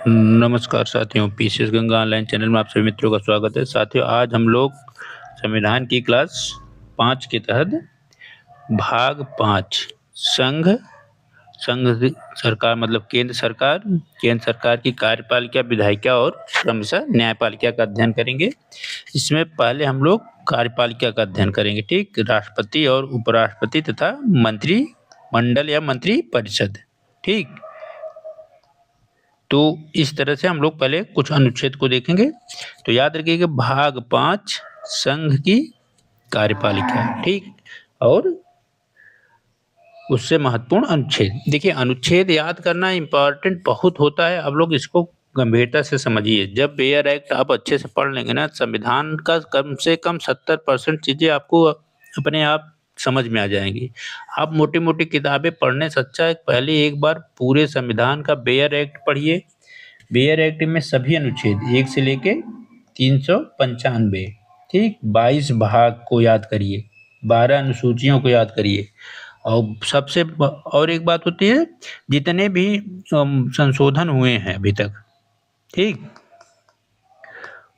नमस्कार साथियों, PCS Ganga online channel में आप सभी मित्रों का स्वागत है। साथियों, आज हम लोग संविधान की क्लास 5 के तहत भाग 5 संघ संघ सरकार मतलब केंद्र सरकार की कार्यपालिका, विधायिका और क्रमशः न्यायपालिका का अध्ययन करेंगे। इसमें पहले हम लोग कार्यपालिका का अध्ययन करेंगे। ठीक, राष्ट्रपति और उपराष्ट्रपति तथा मंत्रिमंडल या मंत्री परिषद। ठीक, तो इस तरह से हम लोग पहले कुछ अनुच्छेद को देखेंगे। तो याद रखिएगा, भाग 5 संघ की कार्यपालिका। ठीक, और उससे महत्वपूर्ण अनुच्छेद। देखिए, अनुच्छेद याद करना इम्पोर्टेंट बहुत होता है। अब लोग इसको गंभीरता से समझिए। जब बेयर एक्ट आप अच्छे से पढ़ लेंगे ना, संविधान का कम से कम 70% चीजें आपको अपने आप समझ में आ जाएंगी। आप मोटी मोटी किताबें पढ़ने से अच्छा है पहले एक बार पूरे संविधान का बेयर एक्ट पढ़िए। बेयर एक्ट में सभी अनुच्छेद 1 से लेके 395, ठीक, 22 भाग को याद करिए, 12 अनुसूचियों को याद करिए। और एक बात होती है, जितने भी संशोधन हुए हैं अभी तक, ठीक,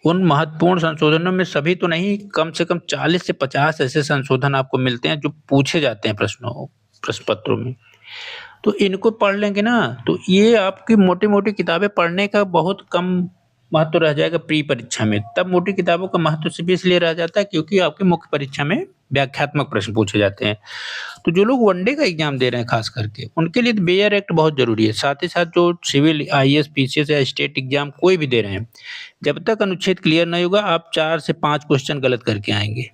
उन महत्वपूर्ण संशोधनों में सभी तो नहीं, कम से कम 40 से 50 ऐसे संशोधन आपको मिलते हैं जो पूछे जाते हैं प्रश्न पत्रों में। तो इनको पढ़ लेंगे ना, तो ये आपकी मोटी मोटी किताबें पढ़ने का बहुत कम महत्व रह जाएगा प्री परीक्षा में। तब मोटी किताबों का महत्व सिर्फ इसलिए रह जाता है क्योंकि आपकी मुख्य परीक्षा में व्याख्यात्मक प्रश्न पूछे जाते हैं। तो जो लोग वनडे का एग्जाम दे रहे हैं खास करके, उनके लिए बेयर एक्ट बहुत जरूरी है। साथ ही साथ जो सिविल, आईएएस, पीसीएस या स्टेट एग्जाम कोई भी दे रहे हैं, जब तक अनुच्छेद क्लियर नहीं होगा, आप 4 से 5 क्वेश्चन गलत करके आएंगे।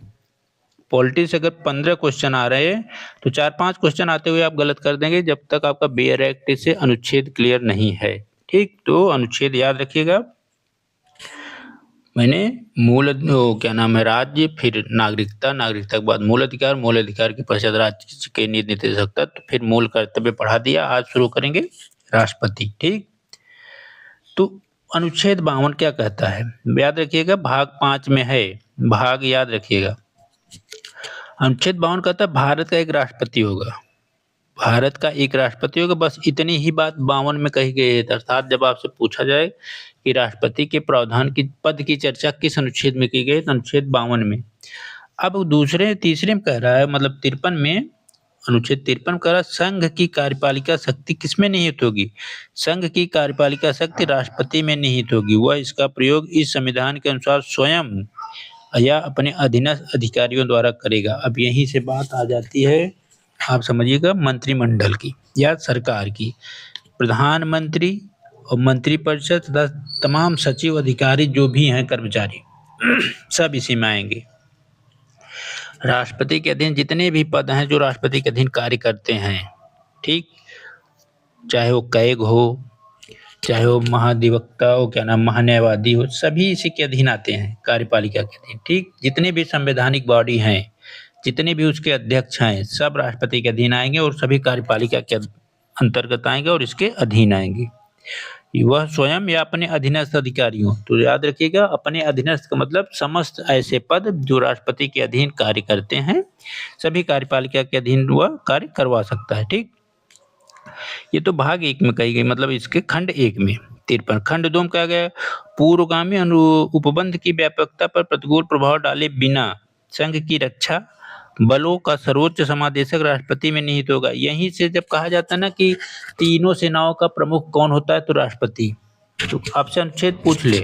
पॉलिटिक्स अगर 15 क्वेश्चन आ रहे हैं तो 4-5 क्वेश्चन आते हुए आप गलत कर देंगे, जब तक आपका बेयर एक्ट से अनुच्छेद क्लियर नहीं है। ठीक, तो अनुच्छेद याद रखिएगा। मैंने क्या नाम है, राज्य, फिर नागरिकता, नागरिकता के बाद मूल अधिकार, मूल अधिकार के पश्चात राज्य के नीति निर्देशक तत्व, फिर मूल कर्तव्य पढ़ा दिया। आज शुरू करेंगे राष्ट्रपति। ठीक, तो अनुच्छेद 52 क्या कहता है याद रखिएगा, भाग 5 में है। भाग याद रखिएगा, अनुच्छेद 52 कहता है भारत का एक राष्ट्रपति होगा। भारत का एक राष्ट्रपति होगा, बस इतनी ही बात 52 में कही गई है। अर्थात जब आपसे पूछा जाए कि राष्ट्रपति के प्रावधान की पद की चर्चा किस अनुच्छेद में की गई, तो अनुच्छेद 52 में। अब तीसरे में कह रहा है, मतलब 53 में, अनुच्छेद 53 कह रहा है संघ की कार्यपालिका शक्ति किसमें निहित होगी? संघ की कार्यपालिका शक्ति राष्ट्रपति में निहित होगी। वह इसका प्रयोग इस संविधान के अनुसार स्वयं या अपने अधीनस्थ अधिकारियों द्वारा करेगा। अब यहीं से बात आ जाती है, आप समझिएगा, मंत्रिमंडल की या सरकार की। प्रधानमंत्री और मंत्रिपरिषद तथा तमाम सचिव, अधिकारी जो भी हैं, कर्मचारी सब इसी में आएंगे। राष्ट्रपति के अधीन जितने भी पद हैं जो राष्ट्रपति के अधीन कार्य करते हैं, ठीक, चाहे वो कैग हो, चाहे वो महाधिवक्ता हो, क्या नाम, महान्यायवादी हो, सभी इसी के अधीन आते हैं, कार्यपालिका के अधीन। ठीक, जितने भी संवैधानिक बॉडी हैं, जितने भी उसके अध्यक्ष हैं, सब राष्ट्रपति के अधीन आएंगे और सभी कार्यपालिका के अंतर्गत आएंगे और इसके अधीन आएंगे। वह स्वयं या अपने अधीनस्थ अधिकारियों, तो याद रखिएगा, अपने अधीनस्थ का मतलब समस्त ऐसे पद जो राष्ट्रपति के अधीन कार्य करते हैं, सभी कार्यपालिका के अधीन वह कार्य करवा सकता है। ठीक, ये तो भाग 1 में कही गई, मतलब इसके खंड 1 में 53। खंड 2 में कहा गया, पूर्वगामी उपबंध की व्यापकता पर प्रतिकूल प्रभाव डाले बिना संघ की रक्षा बलों का सर्वोच्च समादेशक राष्ट्रपति में निहित होगा। यहीं से जब कहा जाता है ना कि तीनों सेनाओं का प्रमुख कौन होता है, तो राष्ट्रपति, तो आपसे अनुच्छेद पूछ ले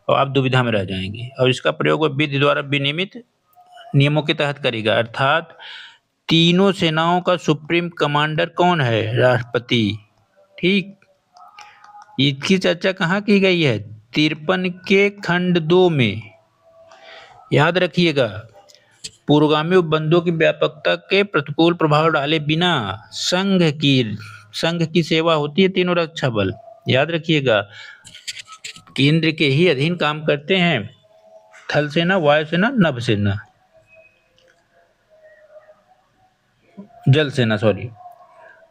और आप दुविधा में रह जाएंगे। और इसका प्रयोग वह विधि द्वारा विनियमित नियमों के तहत करेगा। अर्थात तीनों सेनाओं का सुप्रीम कमांडर कौन है? राष्ट्रपति। ठीक, इसकी चर्चा कहाँ की गई है? 53 के खंड 2 में। याद रखिएगा, पूर्वगामी उपबंधों की व्यापकता के प्रतिकूल प्रभाव डाले बिना संघ की सेवा होती है तीनों रक्षा बल। याद रखिएगा, केंद्र के ही अधीन काम करते हैं थल सेना, वायुसेना, नभ सेना, जल सेना, सॉरी।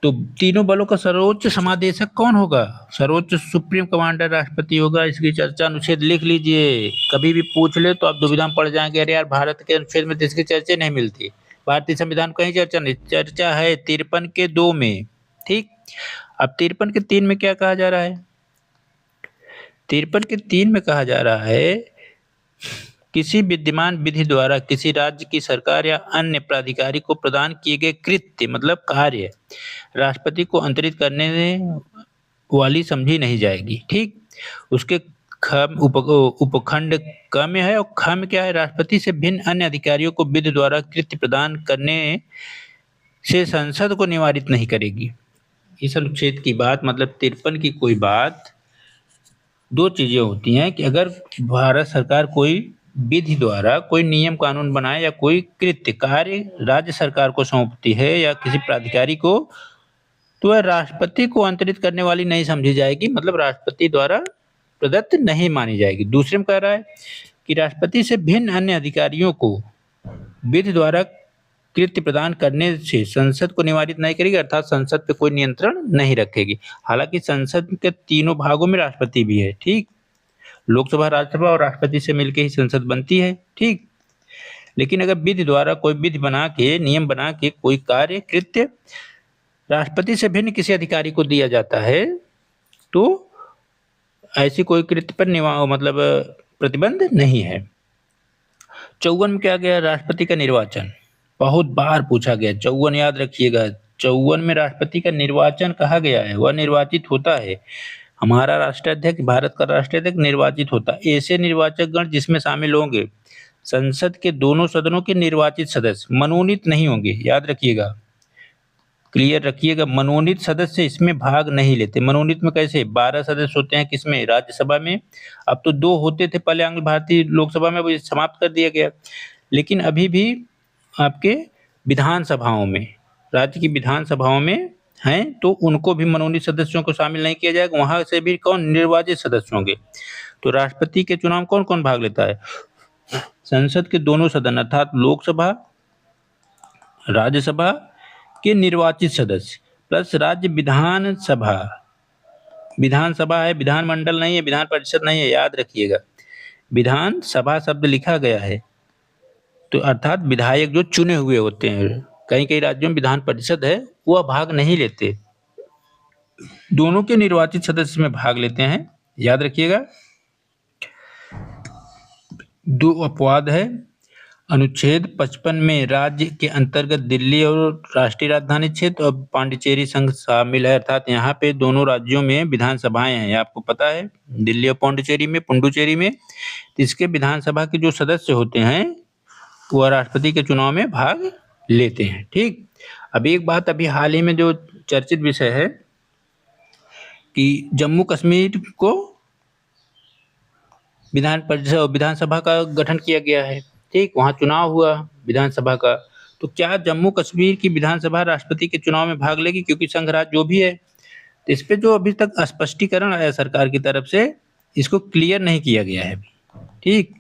तो तीनों बलों का सर्वोच्च समादेशक कौन होगा? सर्वोच्च सुप्रीम कमांडर राष्ट्रपति होगा। इसकी चर्चा अनुच्छेद लिख लीजिए, कभी भी पूछ ले तो आप दुविधा में पड़ जाएंगे। अरे यार, भारत के अनुच्छेद में इसकी चर्चा नहीं मिलती, भारतीय संविधान कहीं चर्चा नहीं, चर्चा है 53 के 2 में। ठीक, अब 53 के 3 में क्या कहा जा रहा है? 53 के 3 में कहा जा रहा है, किसी विद्यमान विधि द्वारा किसी राज्य की सरकार या अन्य प्राधिकारी को प्रदान किए गए कृत्य मतलब कार्य राष्ट्रपति को अंतरित करने वाली समझी नहीं जाएगी। ठीक, उसके उपखंड क में है, और ख में क्या है, राष्ट्रपति से भिन्न अन्य अधिकारियों को विधि द्वारा कृत्य प्रदान करने से संसद को निवारित नहीं करेगी। इस अनुच्छेद की बात मतलब 53 की कोई बात, दो चीजें होती हैं कि अगर भारत सरकार कोई विधि द्वारा कोई नियम कानून बनाए या कोई कृत्य कार्य राज्य सरकार को सौंपती है या किसी प्राधिकारी को, तो वह राष्ट्रपति को अंतरित करने वाली नहीं समझी जाएगी, मतलब राष्ट्रपति द्वारा प्रदत्त नहीं मानी जाएगी। दूसरे में कह रहा है कि राष्ट्रपति से भिन्न अन्य अधिकारियों को विधि द्वारा कृत्य प्रदान करने से संसद को निवारित नहीं करेगी, अर्थात संसद पे कोई नियंत्रण नहीं रखेगी। हालांकि संसद के तीनों भागों में राष्ट्रपति भी है, ठीक, लोकसभा, राज्यसभा और राष्ट्रपति से मिलकर ही संसद बनती है, ठीक। लेकिन अगर विधि द्वारा कोई विधि बना के नियम बना के कोई कार्य कृत्य राष्ट्रपति से भिन्न किसी अधिकारी को दिया जाता है, तो ऐसी कोई कृत्य पर मतलब प्रतिबंध नहीं है। 54 में क्या गया, राष्ट्रपति का निर्वाचन, बहुत बार पूछा गया, 54 याद रखिएगा। 54 में राष्ट्रपति का निर्वाचन कहा गया है, वह निर्वाचित होता है। हमारा राष्ट्राध्यक्ष, भारत का राष्ट्राध्यक्ष निर्वाचित होता है। ऐसे निर्वाचक गण जिसमें शामिल होंगे संसद के दोनों सदनों के निर्वाचित सदस्य, मनोनीत नहीं होंगे, याद रखिएगा, क्लियर रखिएगा, मनोनीत सदस्य इसमें भाग नहीं लेते। मनोनीत में कैसे 12 सदस्य होते हैं, किसमें, राज्यसभा में, अब तो 2 होते थे पहले आंग्ल भारतीय लोकसभा में, वो समाप्त कर दिया गया। लेकिन अभी भी आपके विधानसभाओं में, राज्य की विधानसभाओं में हैं, तो उनको भी मनोनीत सदस्यों को शामिल नहीं किया जाएगा, वहां से भी कौन, निर्वाचित सदस्य होंगे। तो राष्ट्रपति के चुनाव कौन कौन भाग लेता है, संसद के दोनों सदन अर्थात लोकसभा राज्यसभा के निर्वाचित सदस्य प्लस राज्य विधानसभा, विधानसभा है, विधानमंडल नहीं है, विधान परिषद नहीं है, याद रखिएगा, विधानसभा शब्द लिखा गया है, तो अर्थात विधायक जो चुने हुए होते हैं। कई कई राज्यों में विधान परिषद है, वह भाग नहीं लेते, दोनों के निर्वाचित सदस्य में भाग लेते हैं, याद रखिएगा। 2 अपवाद है, अनुच्छेद 55 में राज्य के अंतर्गत दिल्ली और राष्ट्रीय राजधानी क्षेत्र और पांडिचेरी संघ शामिल है, अर्थात यहाँ पे दोनों राज्यों में विधानसभाएं हैं, आपको पता है, दिल्ली और पुडुचेरी में, इसके विधानसभा के जो सदस्य होते हैं वह राष्ट्रपति के चुनाव में भाग लेते हैं, ठीक। अब एक बात अभी हाल ही में जो चर्चित विषय है कि जम्मू कश्मीर को विधानसभा का गठन किया गया है, ठीक, वहाँ चुनाव हुआ विधानसभा का, तो क्या जम्मू कश्मीर की विधानसभा राष्ट्रपति के चुनाव में भाग लेगी, क्योंकि संघ राज्य जो भी है। तो इस पे जो अभी तक स्पष्टीकरण आया सरकार की तरफ से, इसको क्लियर नहीं किया गया है, ठीक,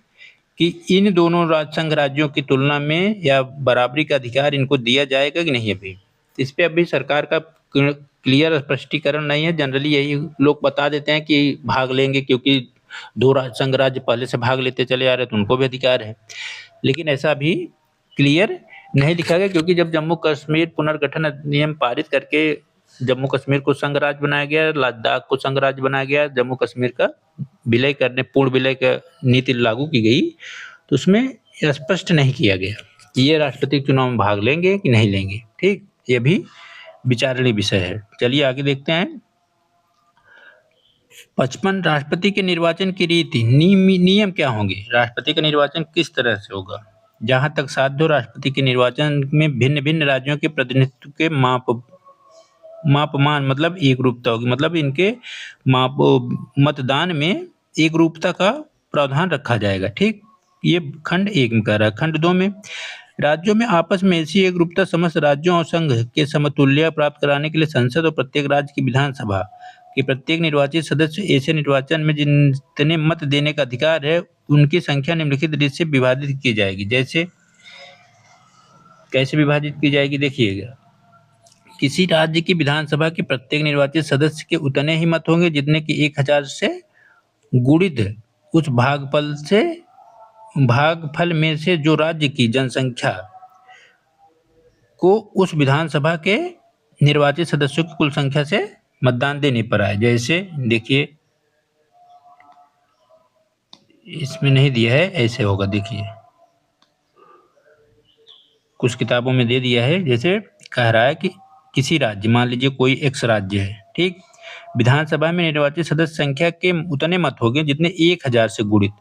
कि इन दोनों संघ राज्यों की तुलना में या बराबरी का अधिकार इनको दिया जाएगा कि नहीं। अभी इस पे अभी सरकार का क्लियर स्पष्टीकरण नहीं है। जनरली यही लोग बता देते हैं कि भाग लेंगे, क्योंकि 2 संघ राज्य पहले से भाग लेते चले आ रहे, तो उनको भी अधिकार है, लेकिन ऐसा भी क्लियर नहीं लिखा गया, क्योंकि जब जम्मू कश्मीर पुनर्गठन अधिनियम पारित करके जम्मू कश्मीर को संघ राज्य बनाया गया, लद्दाख को संघ राज्य बनाया गया, जम्मू कश्मीर का विलय करने, पूर्ण विलय का नीति लागू की गई, तो उसमें स्पष्ट नहीं किया गया कि ये राष्ट्रपति चुनाव में भाग लेंगे कि नहीं लेंगे, ठीक, ये भी विचारणीय विषय है। चलिए आगे देखते हैं। 55 राष्ट्रपति के निर्वाचन की रीति, नियम क्या होंगे, राष्ट्रपति का निर्वाचन किस तरह से होगा। जहां तक साध्य, राष्ट्रपति के निर्वाचन में भिन्न भिन्न राज्यों के प्रतिनिधित्व के मापमान मतलब एक रूपता होगी, मतलब इनके मतदान में एक रूपता का प्रावधान रखा जाएगा, ठीक, ये खंड 1 में कह रहा है। खंड 2 में राज्यों में आपस में ऐसी एक रूपता समस्त राज्यों और संघ के समतुल्य प्राप्त कराने के लिए संसद और प्रत्येक राज्य की विधानसभा के प्रत्येक निर्वाचित सदस्य ऐसे निर्वाचन में जितने मत देने का अधिकार है उनकी संख्या निम्नलिखित रीत से विभाजित की जाएगी। जैसे कैसे विभाजित की जाएगी, देखिएगा, किसी राज्य की विधानसभा के प्रत्येक निर्वाचित सदस्य के उतने ही मत होंगे जितने कि 1000 से गुणित उस भागफल में से जो राज्य की जनसंख्या को उस विधानसभा के निर्वाचित सदस्यों की कुल संख्या से मतदान देने पर आए। जैसे देखिए, इसमें नहीं दिया है, ऐसे होगा, देखिए कुछ किताबों में दे दिया है। जैसे कह रहा है कि किसी राज्य, मान लीजिए कोई एक्स राज्य है, ठीक, विधानसभा में निर्वाचित सदस्य संख्या के उतने मत हो गए जितने 1000 से गुणित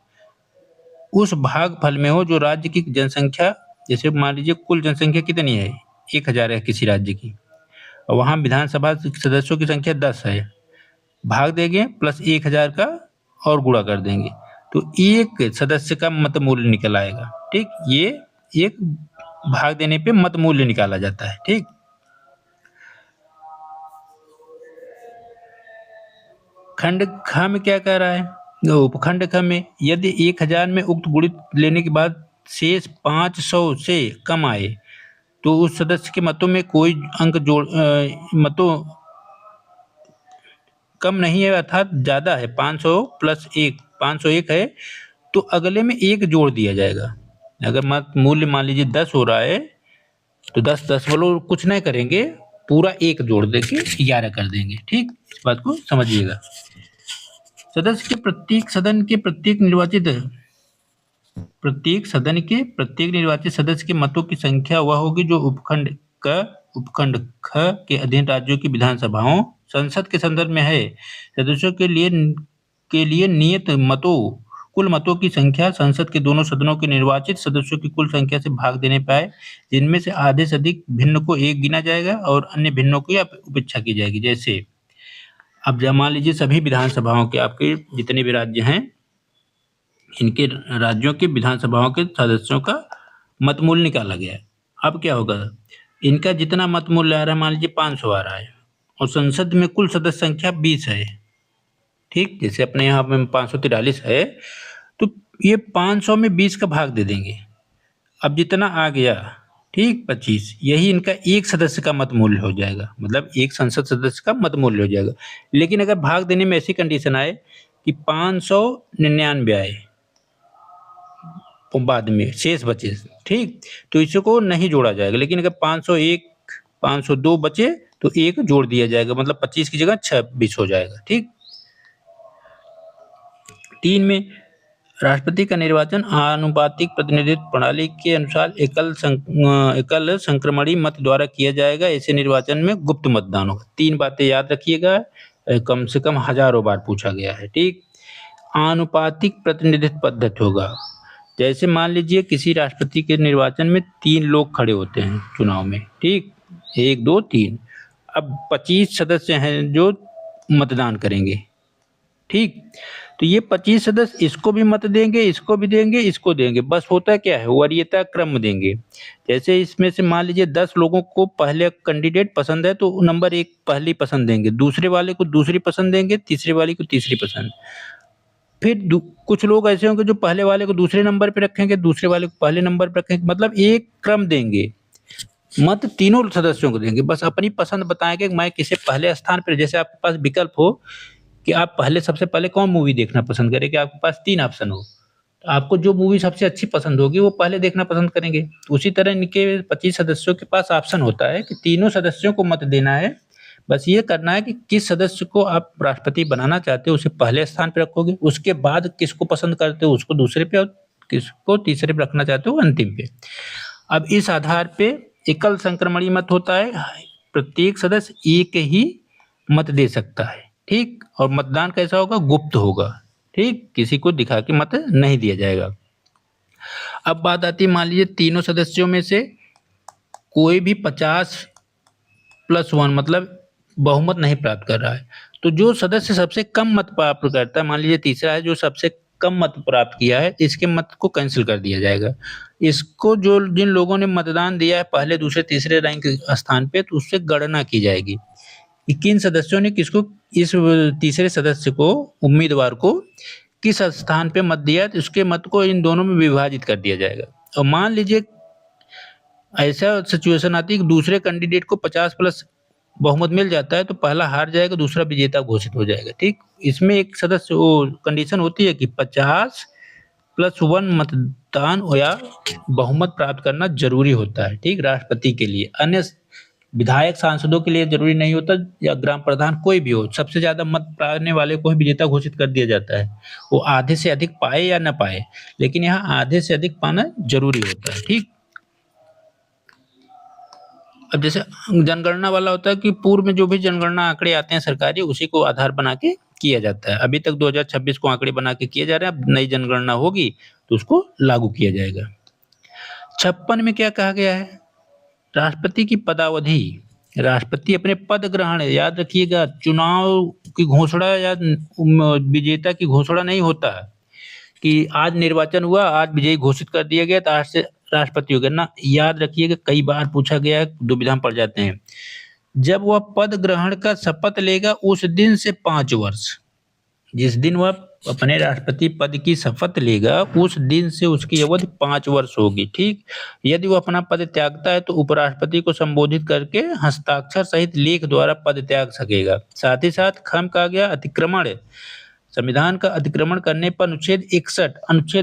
उस भागफल में हो जो राज्य की जनसंख्या, जैसे मान लीजिए कुल जनसंख्या कितनी है, 1000 है किसी राज्य की, और वहाँ विधानसभा सदस्यों की संख्या 10 है, भाग देंगे प्लस 1000 का और गुणा कर देंगे, तो एक सदस्य का मत मूल्य निकल आएगा। ठीक, ये एक भाग देने पे मत मूल्य निकाला जाता है। ठीक, खंड ख में क्या कह रहा है, उपखंड ख में यदि 1000 में उक्त गुणित लेने के बाद शेष 500 से कम आए तो उस सदस्य के मतों में कोई अंक मतों कम नहीं है, अर्थात ज्यादा है, 500 प्लस 1 501 है, तो अगले में 1 जोड़ दिया जाएगा। अगर मत मूल्य मान लीजिए 10 हो रहा है तो 10 दशमलव कुछ नहीं करेंगे, पूरा 1 जोड़ देके 11 कर देंगे। ठीक, इस बात को समझिएगा। सदस्य के प्रत्येक सदन के प्रत्येक प्रत्येक निर्वाचित सदस्य के मतों की संख्या वह होगी जो उपखंड ख के अधीन राज्यों की विधानसभाओं संसद के संदर्भ में है। सदस्यों के लिए नियत कुल मतों की संख्या संसद के दोनों सदनों के निर्वाचित सदस्यों की कुल संख्या से भाग देने पाए, जिनमें से आधे से अधिक भिन्न को 1 गिना जाएगा और अन्य भिन्नों की उपेक्षा की जाएगी। जैसे अब मान लीजिए सभी विधानसभाओं के आपके जितने भी राज्य हैं, इनके राज्यों के विधानसभाओं के सदस्यों का मत मूल्य निकाला गया है। अब क्या होगा, इनका जितना मत मूल्य आ रहा है, मान लीजिए 500 आ रहा है और संसद में कुल सदस्य संख्या 20 है। ठीक, जैसे अपने यहाँ में 543 है, तो ये 500 में 20 का भाग दे देंगे। अब जितना आ गया, ठीक, 25, यही इनका एक सदस्य का मत मूल्य हो जाएगा, मतलब एक संसद सदस्य का मत मूल्य हो जाएगा। लेकिन अगर भाग देने में ऐसी कंडीशन आए कि 599 आए बाद में शेष बचे, ठीक, तो इसको नहीं जोड़ा जाएगा। लेकिन अगर 501 502 बचे तो 1 जोड़ दिया जाएगा, मतलब 25 की जगह 26 हो जाएगा। ठीक, 3 में राष्ट्रपति का निर्वाचन आनुपातिक प्रतिनिधित्व प्रणाली के अनुसार एकल संक्रमणी मत द्वारा किया जाएगा। ऐसे निर्वाचन में गुप्त मतदान होगा। 3 बातें याद रखिएगा, कम से कम हजारों बार पूछा गया है। ठीक, आनुपातिक प्रतिनिधित्व पद्धति होगा। जैसे मान लीजिए किसी राष्ट्रपति के निर्वाचन में 3 लोग खड़े होते हैं चुनाव में, ठीक, 1 2 3, अब 25 सदस्य हैं जो मतदान करेंगे। ठीक, तो ये 25 सदस्य इसको भी मत देंगे, इसको भी देंगे, इसको देंगे, बस होता क्या है, वरीयता क्रम देंगे। जैसे इसमें से मान लीजिए 10 लोगों को पहले कैंडिडेट पसंद है तो नंबर 1 पहली पसंद देंगे, दूसरे वाले को दूसरी पसंद देंगे, तीसरे वाले को तीसरी पसंद। फिर कुछ लोग ऐसे होंगे जो पहले वाले को दूसरे नंबर पे रखेंगे, दूसरे वाले को पहले नंबर पे रखेंगे, मतलब एक क्रम देंगे। मत तीनों सदस्यों को देंगे, बस अपनी पसंद बताएंगे कि मैं किसे पहले स्थान पर। जैसे आपके पास विकल्प हो कि आप सबसे पहले कौन मूवी देखना पसंद करें, कि आपके पास 3 ऑप्शन हो, तो आपको जो मूवी सबसे अच्छी पसंद होगी वो पहले देखना पसंद करेंगे। तो उसी तरह इनके 25 सदस्यों के पास ऑप्शन होता है कि तीनों सदस्यों को मत देना है। बस ये करना है कि किस सदस्य को आप राष्ट्रपति बनाना चाहते हो उसे पहले स्थान पर रखोगे, उसके बाद किसको पसंद करते हो उसको दूसरे पे, और किसको तीसरे पे रखना चाहते हो अंतिम पे। अब इस आधार पे एकल संक्रमणी मत होता है, प्रत्येक सदस्य एक ही मत दे सकता है। ठीक, और मतदान कैसा होगा, गुप्त होगा। ठीक, किसी को दिखा के मत नहीं दिया जाएगा। अब बात आती है, मान लीजिए तीनों सदस्यों में से कोई भी 50+1 मतलब बहुमत नहीं प्राप्त कर रहा है, तो जो सदस्य सबसे कम मत प्राप्त करता है, मान लीजिए तीसरा है जो सबसे कम मत प्राप्त किया है, इसके मत को कैंसिल कर दिया जाएगा। इसको जो जिन लोगों ने मतदान दिया है पहले दूसरे तीसरे रैंक स्थान पे, तो उससे गणना की जाएगी कि किन सदस्यों ने किसको, इस तीसरे सदस्य को, उम्मीदवार को किस स्थान पे मत दिया, तो उसके मत को इन दोनों में विभाजित कर दिया जाएगा। और मान लीजिए ऐसा सिचुएशन आती है कि दूसरे कैंडिडेट को 50+ बहुमत मिल जाता है, तो पहला हार जाएगा, दूसरा विजेता घोषित हो जाएगा। ठीक, इसमें एक सदस्य कंडीशन होती है कि 50+1 मतदान या बहुमत प्राप्त करना जरूरी होता है, ठीक, राष्ट्रपति के लिए। अन्य विधायक सांसदों के लिए जरूरी नहीं होता, या ग्राम प्रधान कोई भी हो, सबसे ज्यादा मत पाने वाले को ही विजेता घोषित कर दिया जाता है, वो आधे से अधिक पाए या न पाए, लेकिन यहाँ आधे से अधिक पाना जरूरी होता है। ठीक, अब जैसे जनगणना वाला होता है कि पूर्व में जो भी जनगणना आंकड़े आते हैं सरकारी, उसी को आधार बना के किया जाता है। अभी तक 2026 को आंकड़े बना के किए जा रहे हैं, अब नई जनगणना होगी तो उसको लागू किया जाएगा। 56 में क्या कहा गया है, राष्ट्रपति की पदावधि, राष्ट्रपति अपने पद ग्रहण, याद रखिएगा, चुनाव की घोषणा या विजेता की घोषणा नहीं होता कि आज निर्वाचन हुआ, आज विजयी घोषित कर दिया गया तो आज से राष्ट्रपति हो गया ना। याद रखिएगा, कई बार पूछा गया है, दुविधा में पड़ जाते हैं। जब वह पद ग्रहण का शपथ लेगा उस दिन से 5 वर्ष, जिस दिन वह अपने राष्ट्रपति पद की शपथ लेगा उस दिन से उसकी अवधि 5 वर्ष होगी। ठीक, यदि वह अपना पद त्यागता है तो उपराष्ट्रपति को संबोधित करके हस्ताक्षर सहित लेख द्वारा पद त्याग सकेगा। साथ ही साथ खम कहा गया अतिक्रमण, संविधान का अतिक्रमण करने पर अनुच्छेद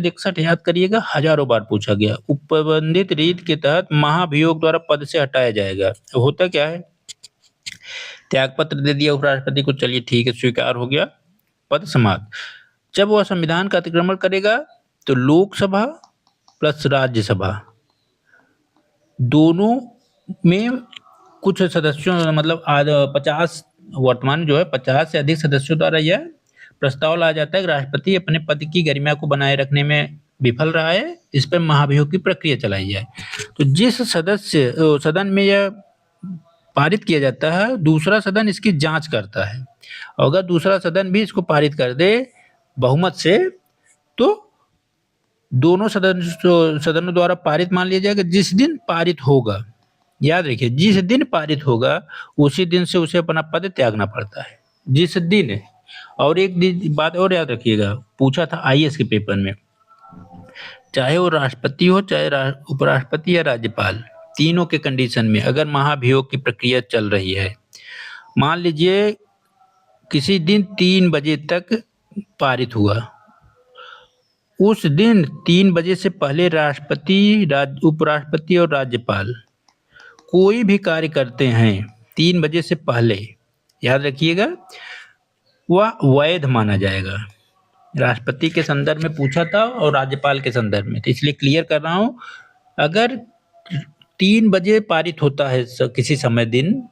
61 याद करिएगा, हजारों बार पूछा गया, उपबंधित रीत के तहत महाभियोग द्वारा पद से हटाया जाएगा। होता क्या है, त्याग पत्र दे दिया उपराष्ट्रपति को, चलिए ठीक है, स्वीकार हो गया, पद समाप्त। जब वह संविधान का अतिक्रमण करेगा तो लोकसभा प्लस राज्यसभा दोनों में कुछ सदस्यों, मतलब 50, वर्तमान जो है 50 से अधिक सदस्यों द्वारा यह प्रस्ताव लाया जाता है कि राष्ट्रपति अपने पद की गरिमा को बनाए रखने में विफल रहा है, इस पर महाभियोग की प्रक्रिया चलाई जाए। तो जिस सदन में यह पारित किया जाता है, दूसरा सदन इसकी जांच करता है, अगर दूसरा सदन भी इसको पारित कर दे बहुमत से तो दोनों सदनों द्वारा पारित मान लिया जाएगा। जिस दिन पारित होगा, याद रखिए, जिस दिन पारित होगा उसी दिन से उसे अपना पद त्यागना पड़ता है, जिस दिन। और एक बात और याद रखिएगा, पूछा था आईएएस के पेपर में, चाहे वो राष्ट्रपति हो, चाहे उपराष्ट्रपति या राज्यपाल, तीनों के कंडीशन में अगर महाभियोग की प्रक्रिया चल रही है, मान लीजिए किसी दिन 3 बजे तक पारित हुआ, उस दिन 3 बजे से पहले राष्ट्रपति, उपराष्ट्रपति और राज्यपाल कोई भी कार्य करते हैं 3 बजे से पहले, याद रखिएगा, वह वैध माना जाएगा। राष्ट्रपति के संदर्भ में पूछा था और राज्यपाल के संदर्भ में, तो इसलिए क्लियर कर रहा हूं, अगर 3 बजे पारित होता है किसी समय दिन,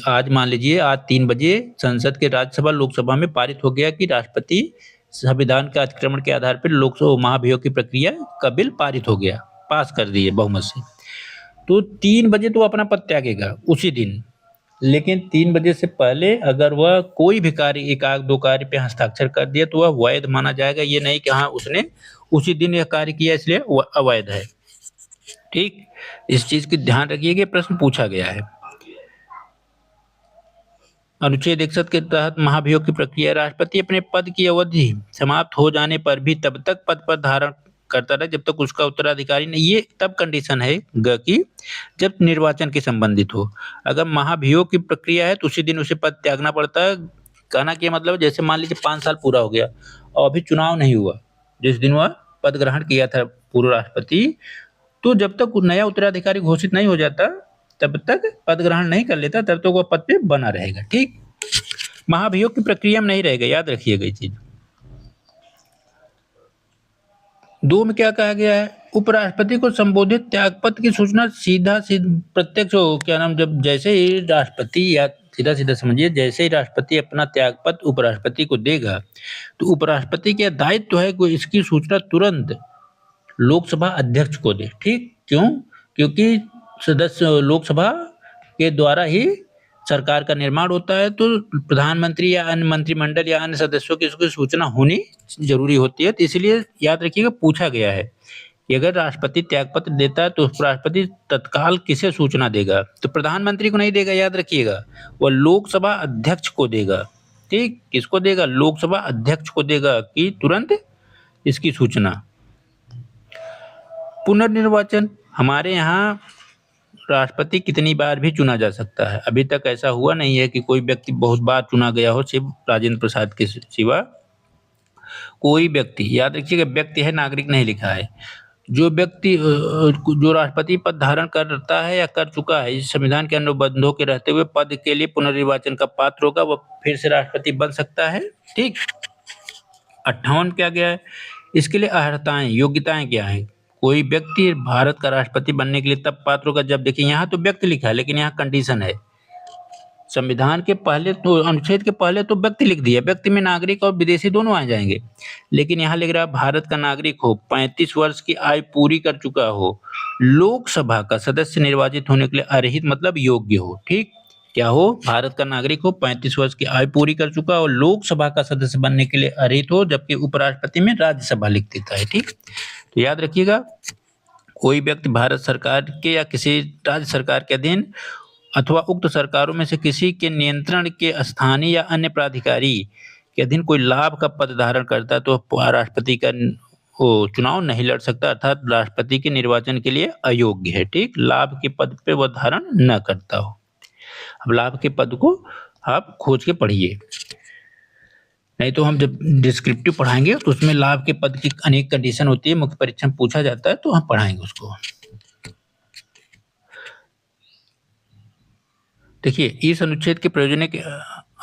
आज मान लीजिए आज 3 बजे संसद के राज्यसभा लोकसभा में पारित हो गया कि राष्ट्रपति संविधान के अतिक्रमण के आधार पर लोकसभा महाभियोग की प्रक्रिया का बिल पारित हो गया, पास कर दिए बहुमत से, तो 3 बजे तो अपना पद त्यागेगा उसी दिन। लेकिन 3 बजे से पहले अगर वह कोई भी कार्य, 1-2 कार्य पे हस्ताक्षर कर दिया तो वह वैध माना जाएगा। ये नहीं कि हाँ उसने उसी दिन यह कार्य किया इसलिए वह अवैध है। ठीक, इस चीज की ध्यान रखिएगा, प्रश्न पूछा गया है। अनुच्छेद 61 के तहत महाभियोग की प्रक्रिया, राष्ट्रपति अपने पद की अवधि समाप्त हो जाने पर भी तब तक पद पर धारण करता रहे जब तक उसका उत्तराधिकारी नहीं, ये तब कंडीशन है कि जब निर्वाचन के संबंधित हो। अगर महाभियोग की प्रक्रिया है तो उसी दिन उसे पद त्यागना पड़ता है। कहना क्या मतलब, जैसे मान लीजिए 5 साल पूरा हो गया और अभी चुनाव नहीं हुआ, जिस दिन वह पद ग्रहण किया था पूर्व राष्ट्रपति, तो जब तक नया उत्तराधिकारी घोषित नहीं हो जाता तब तक पद ग्रहण नहीं कर लेता, तब तक वह पद पे बना रहेगा। ठीक, महाभियोग की प्रक्रिया में नहीं रहेगा, याद रखिएगा ये चीज। 2 में क्या कहा गया है, उपराष्ट्रपति को संबोधित त्यागपत्र की सूचना सीधा प्रत्यक्ष हो, क्या नाम, जब जैसे ही राष्ट्रपति, या सीधा समझिए, जैसे ही राष्ट्रपति अपना त्यागपत्र उपराष्ट्रपति को देगा तो उपराष्ट्रपति का दायित्व है कि इसकी सूचना तुरंत लोकसभा अध्यक्ष को दे। ठीक, क्यों, क्योंकि सदस्य लोकसभा के द्वारा ही सरकार का निर्माण होता है, तो प्रधानमंत्री या अन्य मंत्रिमंडल या अन्य सदस्यों की इसकी सूचना होनी जरूरी होती है। तो इसलिए याद रखिएगा, पूछा गया है कि अगर राष्ट्रपति त्यागपत्र देता है तो उपराष्ट्रपति तत्काल किसे सूचना देगा, तो प्रधानमंत्री को नहीं देगा, याद रखिएगा, वह लोकसभा अध्यक्ष को देगा। ठीक, किसको देगा, लोकसभा अध्यक्ष को देगा कि तुरंत इसकी सूचना। पुनर्निर्वाचन, हमारे यहाँ राष्ट्रपति कितनी बार भी चुना जा सकता है, अभी तक ऐसा हुआ नहीं है कि कोई व्यक्ति बहुत बार चुना गया हो, सिर्फ राजेंद्र प्रसाद के सिवा कोई व्यक्ति, याद रखिएगा व्यक्ति है, नागरिक नहीं लिखा है, जो व्यक्ति जो राष्ट्रपति पद धारण करता है या कर चुका है, इस संविधान के अनुबंधों के रहते हुए पद के लिए पुनर्निर्वाचन का पात्र होगा, वह फिर से राष्ट्रपति बन सकता है। ठीक। 58 क्या गया है, इसके लिए अर्हताएं योग्यताएं क्या है। कोई व्यक्ति भारत का राष्ट्रपति बनने के लिए तब पात्र होगा जब, देखिए यहाँ तो व्यक्ति लिखा है लेकिन यहाँ कंडीशन है। संविधान के पहले तो अनुच्छेद के पहले तो व्यक्ति लिख दिया, व्यक्ति में नागरिक और विदेशी दोनों आ जाएंगे, लेकिन यहाँ लिख रहा है भारत का नागरिक हो, 35 वर्ष की आयु पूरी कर चुका हो, लोकसभा का सदस्य निर्वाचित होने के लिए अर्हित मतलब योग्य हो। ठीक। क्या हो, भारत का नागरिक हो, 35 वर्ष की आयु पूरी कर चुका और लोकसभा का सदस्य बनने के लिए अर्हित हो, जबकि उपराष्ट्रपति में राज्यसभा लिख देता है। ठीक। तो याद रखिएगा, कोई व्यक्ति भारत सरकार के या किसी राज्य सरकार के अधीन अथवा उक्त सरकारों में से किसी के नियंत्रण के स्थानीय या अन्य प्राधिकारी के अधीन कोई लाभ का पद धारण करता है तो राष्ट्रपति का चुनाव नहीं लड़ सकता, अर्थात राष्ट्रपति के निर्वाचन के लिए अयोग्य है। ठीक। लाभ के पद पे वह धारण न करता हो। अब लाभ के पद को आप खोज के पढ़िए, नहीं तो हम जब डिस्क्रिप्टिव पढ़ाएंगे तो उसमें लाभ के पद की अनेक कंडीशन होती है, मुख्य परीक्षा में पूछा जाता है, तो हम पढ़ाएंगे उसको। देखिए, इस अनुच्छेद के प्रयोजन के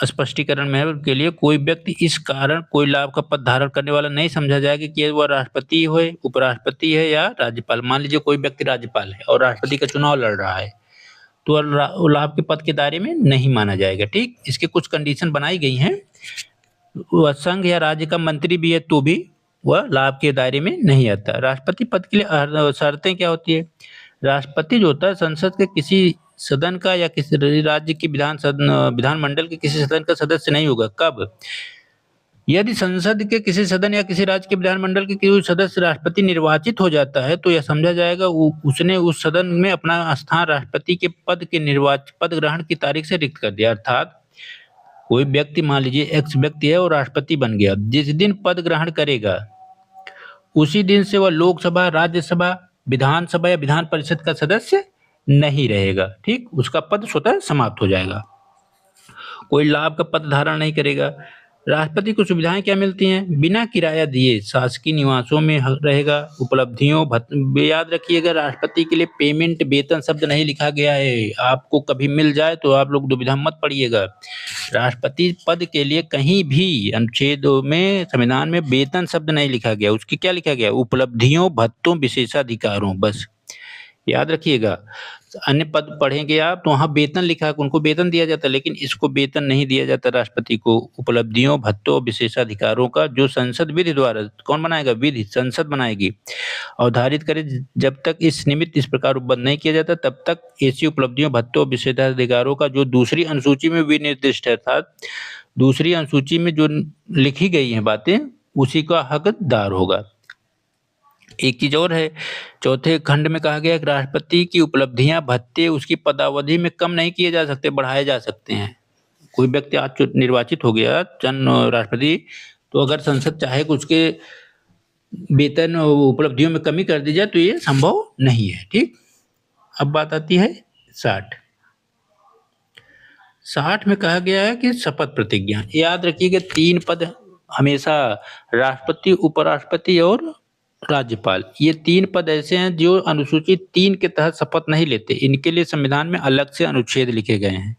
स्पष्टीकरण में के लिए कोई व्यक्ति इस कारण कोई लाभ का पद धारण करने वाला नहीं समझा जाएगा कि वह राष्ट्रपति हो, उपराष्ट्रपति है या राज्यपाल। मान लीजिए कोई व्यक्ति राज्यपाल है और राष्ट्रपति का चुनाव लड़ रहा है, तो वह लाभ के पद के दायरे में नहीं माना जाएगा। ठीक। इसके कुछ कंडीशन बनाई गई हैं। वह संघ या राज्य का मंत्री भी है तो भी वह लाभ के दायरे में नहीं आता। राष्ट्रपति पद के लिए शर्तें क्या होती है। राष्ट्रपति जो होता है संसद के किसी सदन का या किसी राज्य की विधानमंडल के किसी सदन का सदस्य नहीं होगा। कब? यदि संसद के किसी सदन या किसी राज्य के विधानमंडल के किसी सदस्य राष्ट्रपति निर्वाचित हो जाता है तो यह समझा जाएगा उसने उस सदन में अपना स्थान राष्ट्रपति के पद ग्रहण की तारीख से रिक्त कर दिया। अर्थात कोई व्यक्ति, मान लीजिए एक्स व्यक्ति है और राष्ट्रपति बन गया, जिस दिन पद ग्रहण करेगा उसी दिन से वह लोकसभा, राज्यसभा, विधानसभा या विधान परिषद का सदस्य नहीं रहेगा। ठीक। उसका पद स्वतः समाप्त हो जाएगा। कोई लाभ का पद धारण नहीं करेगा। राष्ट्रपति को सुविधाएं क्या मिलती हैं? बिना किराया दिए शासकीय निवासों में रहेगा। उपलब्धियों याद रखिएगा, राष्ट्रपति के लिए पेमेंट वेतन शब्द नहीं लिखा गया है। आपको कभी मिल जाए तो आप लोग दुविधा मत पड़िएगा। राष्ट्रपति पद के लिए कहीं भी अनुच्छेद में, संविधान में वेतन शब्द नहीं लिखा गया। उसकी क्या लिखा गया? उपलब्धियों, भत्तों, विशेषाधिकारों, बस याद रखिएगा। अन्य पद पढ़ेंगे आप तो वहाँ वेतन लिखा है, उनको वेतन दिया जाता है, लेकिन इसको वेतन नहीं दिया जाता राष्ट्रपति को। उपलब्धियों, भत्तों, विशेषाधिकारों का जो संसद विधि द्वारा, कौन बनाएगा? विधि संसद बनाएगी, अवधारित करे। जब तक इस निमित्त इस प्रकार उपबद्ध नहीं किया जाता तब तक ऐसी उपलब्धियों, भत्तों, विशेषाधिकारों का जो दूसरी अनुसूची में विनिर्दिष्ट है, अर्थात दूसरी अनुसूची में जो लिखी गई है बातें, उसी का हकदार होगा। एक चीज और है, चौथे खंड में कहा गया कि राष्ट्रपति की उपलब्धियां, भत्ते उसकी पदावधि में कम नहीं किए जा सकते, बढ़ाए जा सकते हैं। कोई व्यक्ति आज निर्वाचित हो गया राष्ट्रपति, तो अगर संसद चाहे कि उसके वेतन उपलब्धियों में कमी कर दी जाए तो ये संभव नहीं है। ठीक। अब बात आती है 60 में कहा गया है कि शपथ प्रतिज्ञा। याद रखिएगा, 3 पद हमेशा, राष्ट्रपति, उपराष्ट्रपति और राज्यपाल, ये 3 पद ऐसे हैं जो अनुसूची 3 के तहत शपथ नहीं लेते। इनके लिए संविधान में अलग से अनुच्छेद लिखे गए हैं।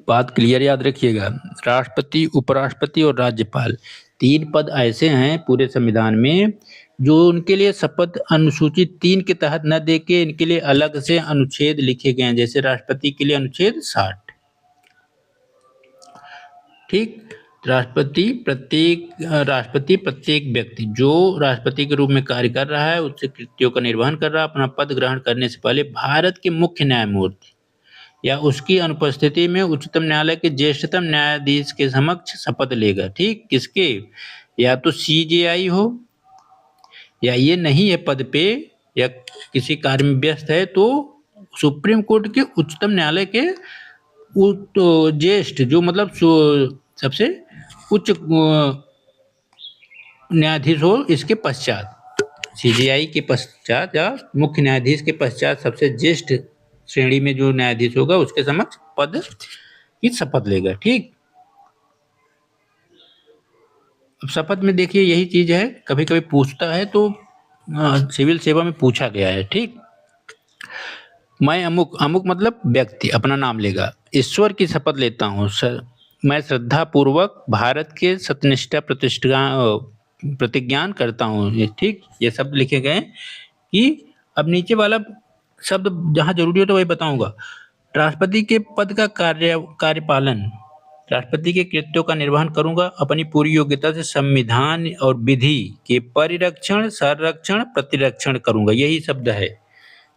बात क्लियर याद रखिएगा। राष्ट्रपति, उपराष्ट्रपति और राज्यपाल, 3 पद ऐसे हैं पूरे संविधान में जो उनके लिए शपथ अनुसूची 3 के तहत न दे के इनके लिए अलग से अनुच्छेद लिखे गए हैं। जैसे राष्ट्रपति के लिए अनुच्छेद 60। ठीक। राष्ट्रपति प्रत्येक व्यक्ति जो राष्ट्रपति के रूप में कार्य कर रहा है, उससे कृत्यों का निर्वहन कर रहा है, अपना पद ग्रहण करने से पहले भारत के मुख्य न्यायमूर्ति या उसकी अनुपस्थिति में उच्चतम न्यायालय के ज्येष्ठतम न्यायाधीश के समक्ष शपथ लेगा। ठीक। किसके? या तो CJI हो, या ये नहीं है पद पे या किसी कार्य में व्यस्त है तो सुप्रीम कोर्ट के उच्चतम न्यायालय के तो ज्येष्ठ, जो मतलब सबसे उच्च न्यायाधीश हो, इसके पश्चात CJI के पश्चात या मुख्य न्यायाधीश के पश्चात सबसे ज्येष्ठ श्रेणी में जो न्यायाधीश होगा उसके समक्ष पद की शपथ लेगा। ठीक। अब शपथ में देखिए यही चीज है, कभी कभी पूछता है तो सिविल सेवा में पूछा गया है। ठीक, मैं अमुक, अमुक मतलब व्यक्ति अपना नाम लेगा, ईश्वर की शपथ लेता हूँ मैं श्रद्धा पूर्वक भारत के सत्यनिष्ठा प्रतिज्ञान करता हूँ। ये ठीक, ये शब्द लिखे गए हैं कि अब नीचे वाला शब्द जहाँ जरूरी हो तो वही बताऊंगा। राष्ट्रपति के पद का कार्यपालन, राष्ट्रपति के कृत्यों का निर्वहन करूंगा, अपनी पूरी योग्यता से संविधान और विधि के परिरक्षण, संरक्षण, प्रतिरक्षण करूंगा। यही शब्द है,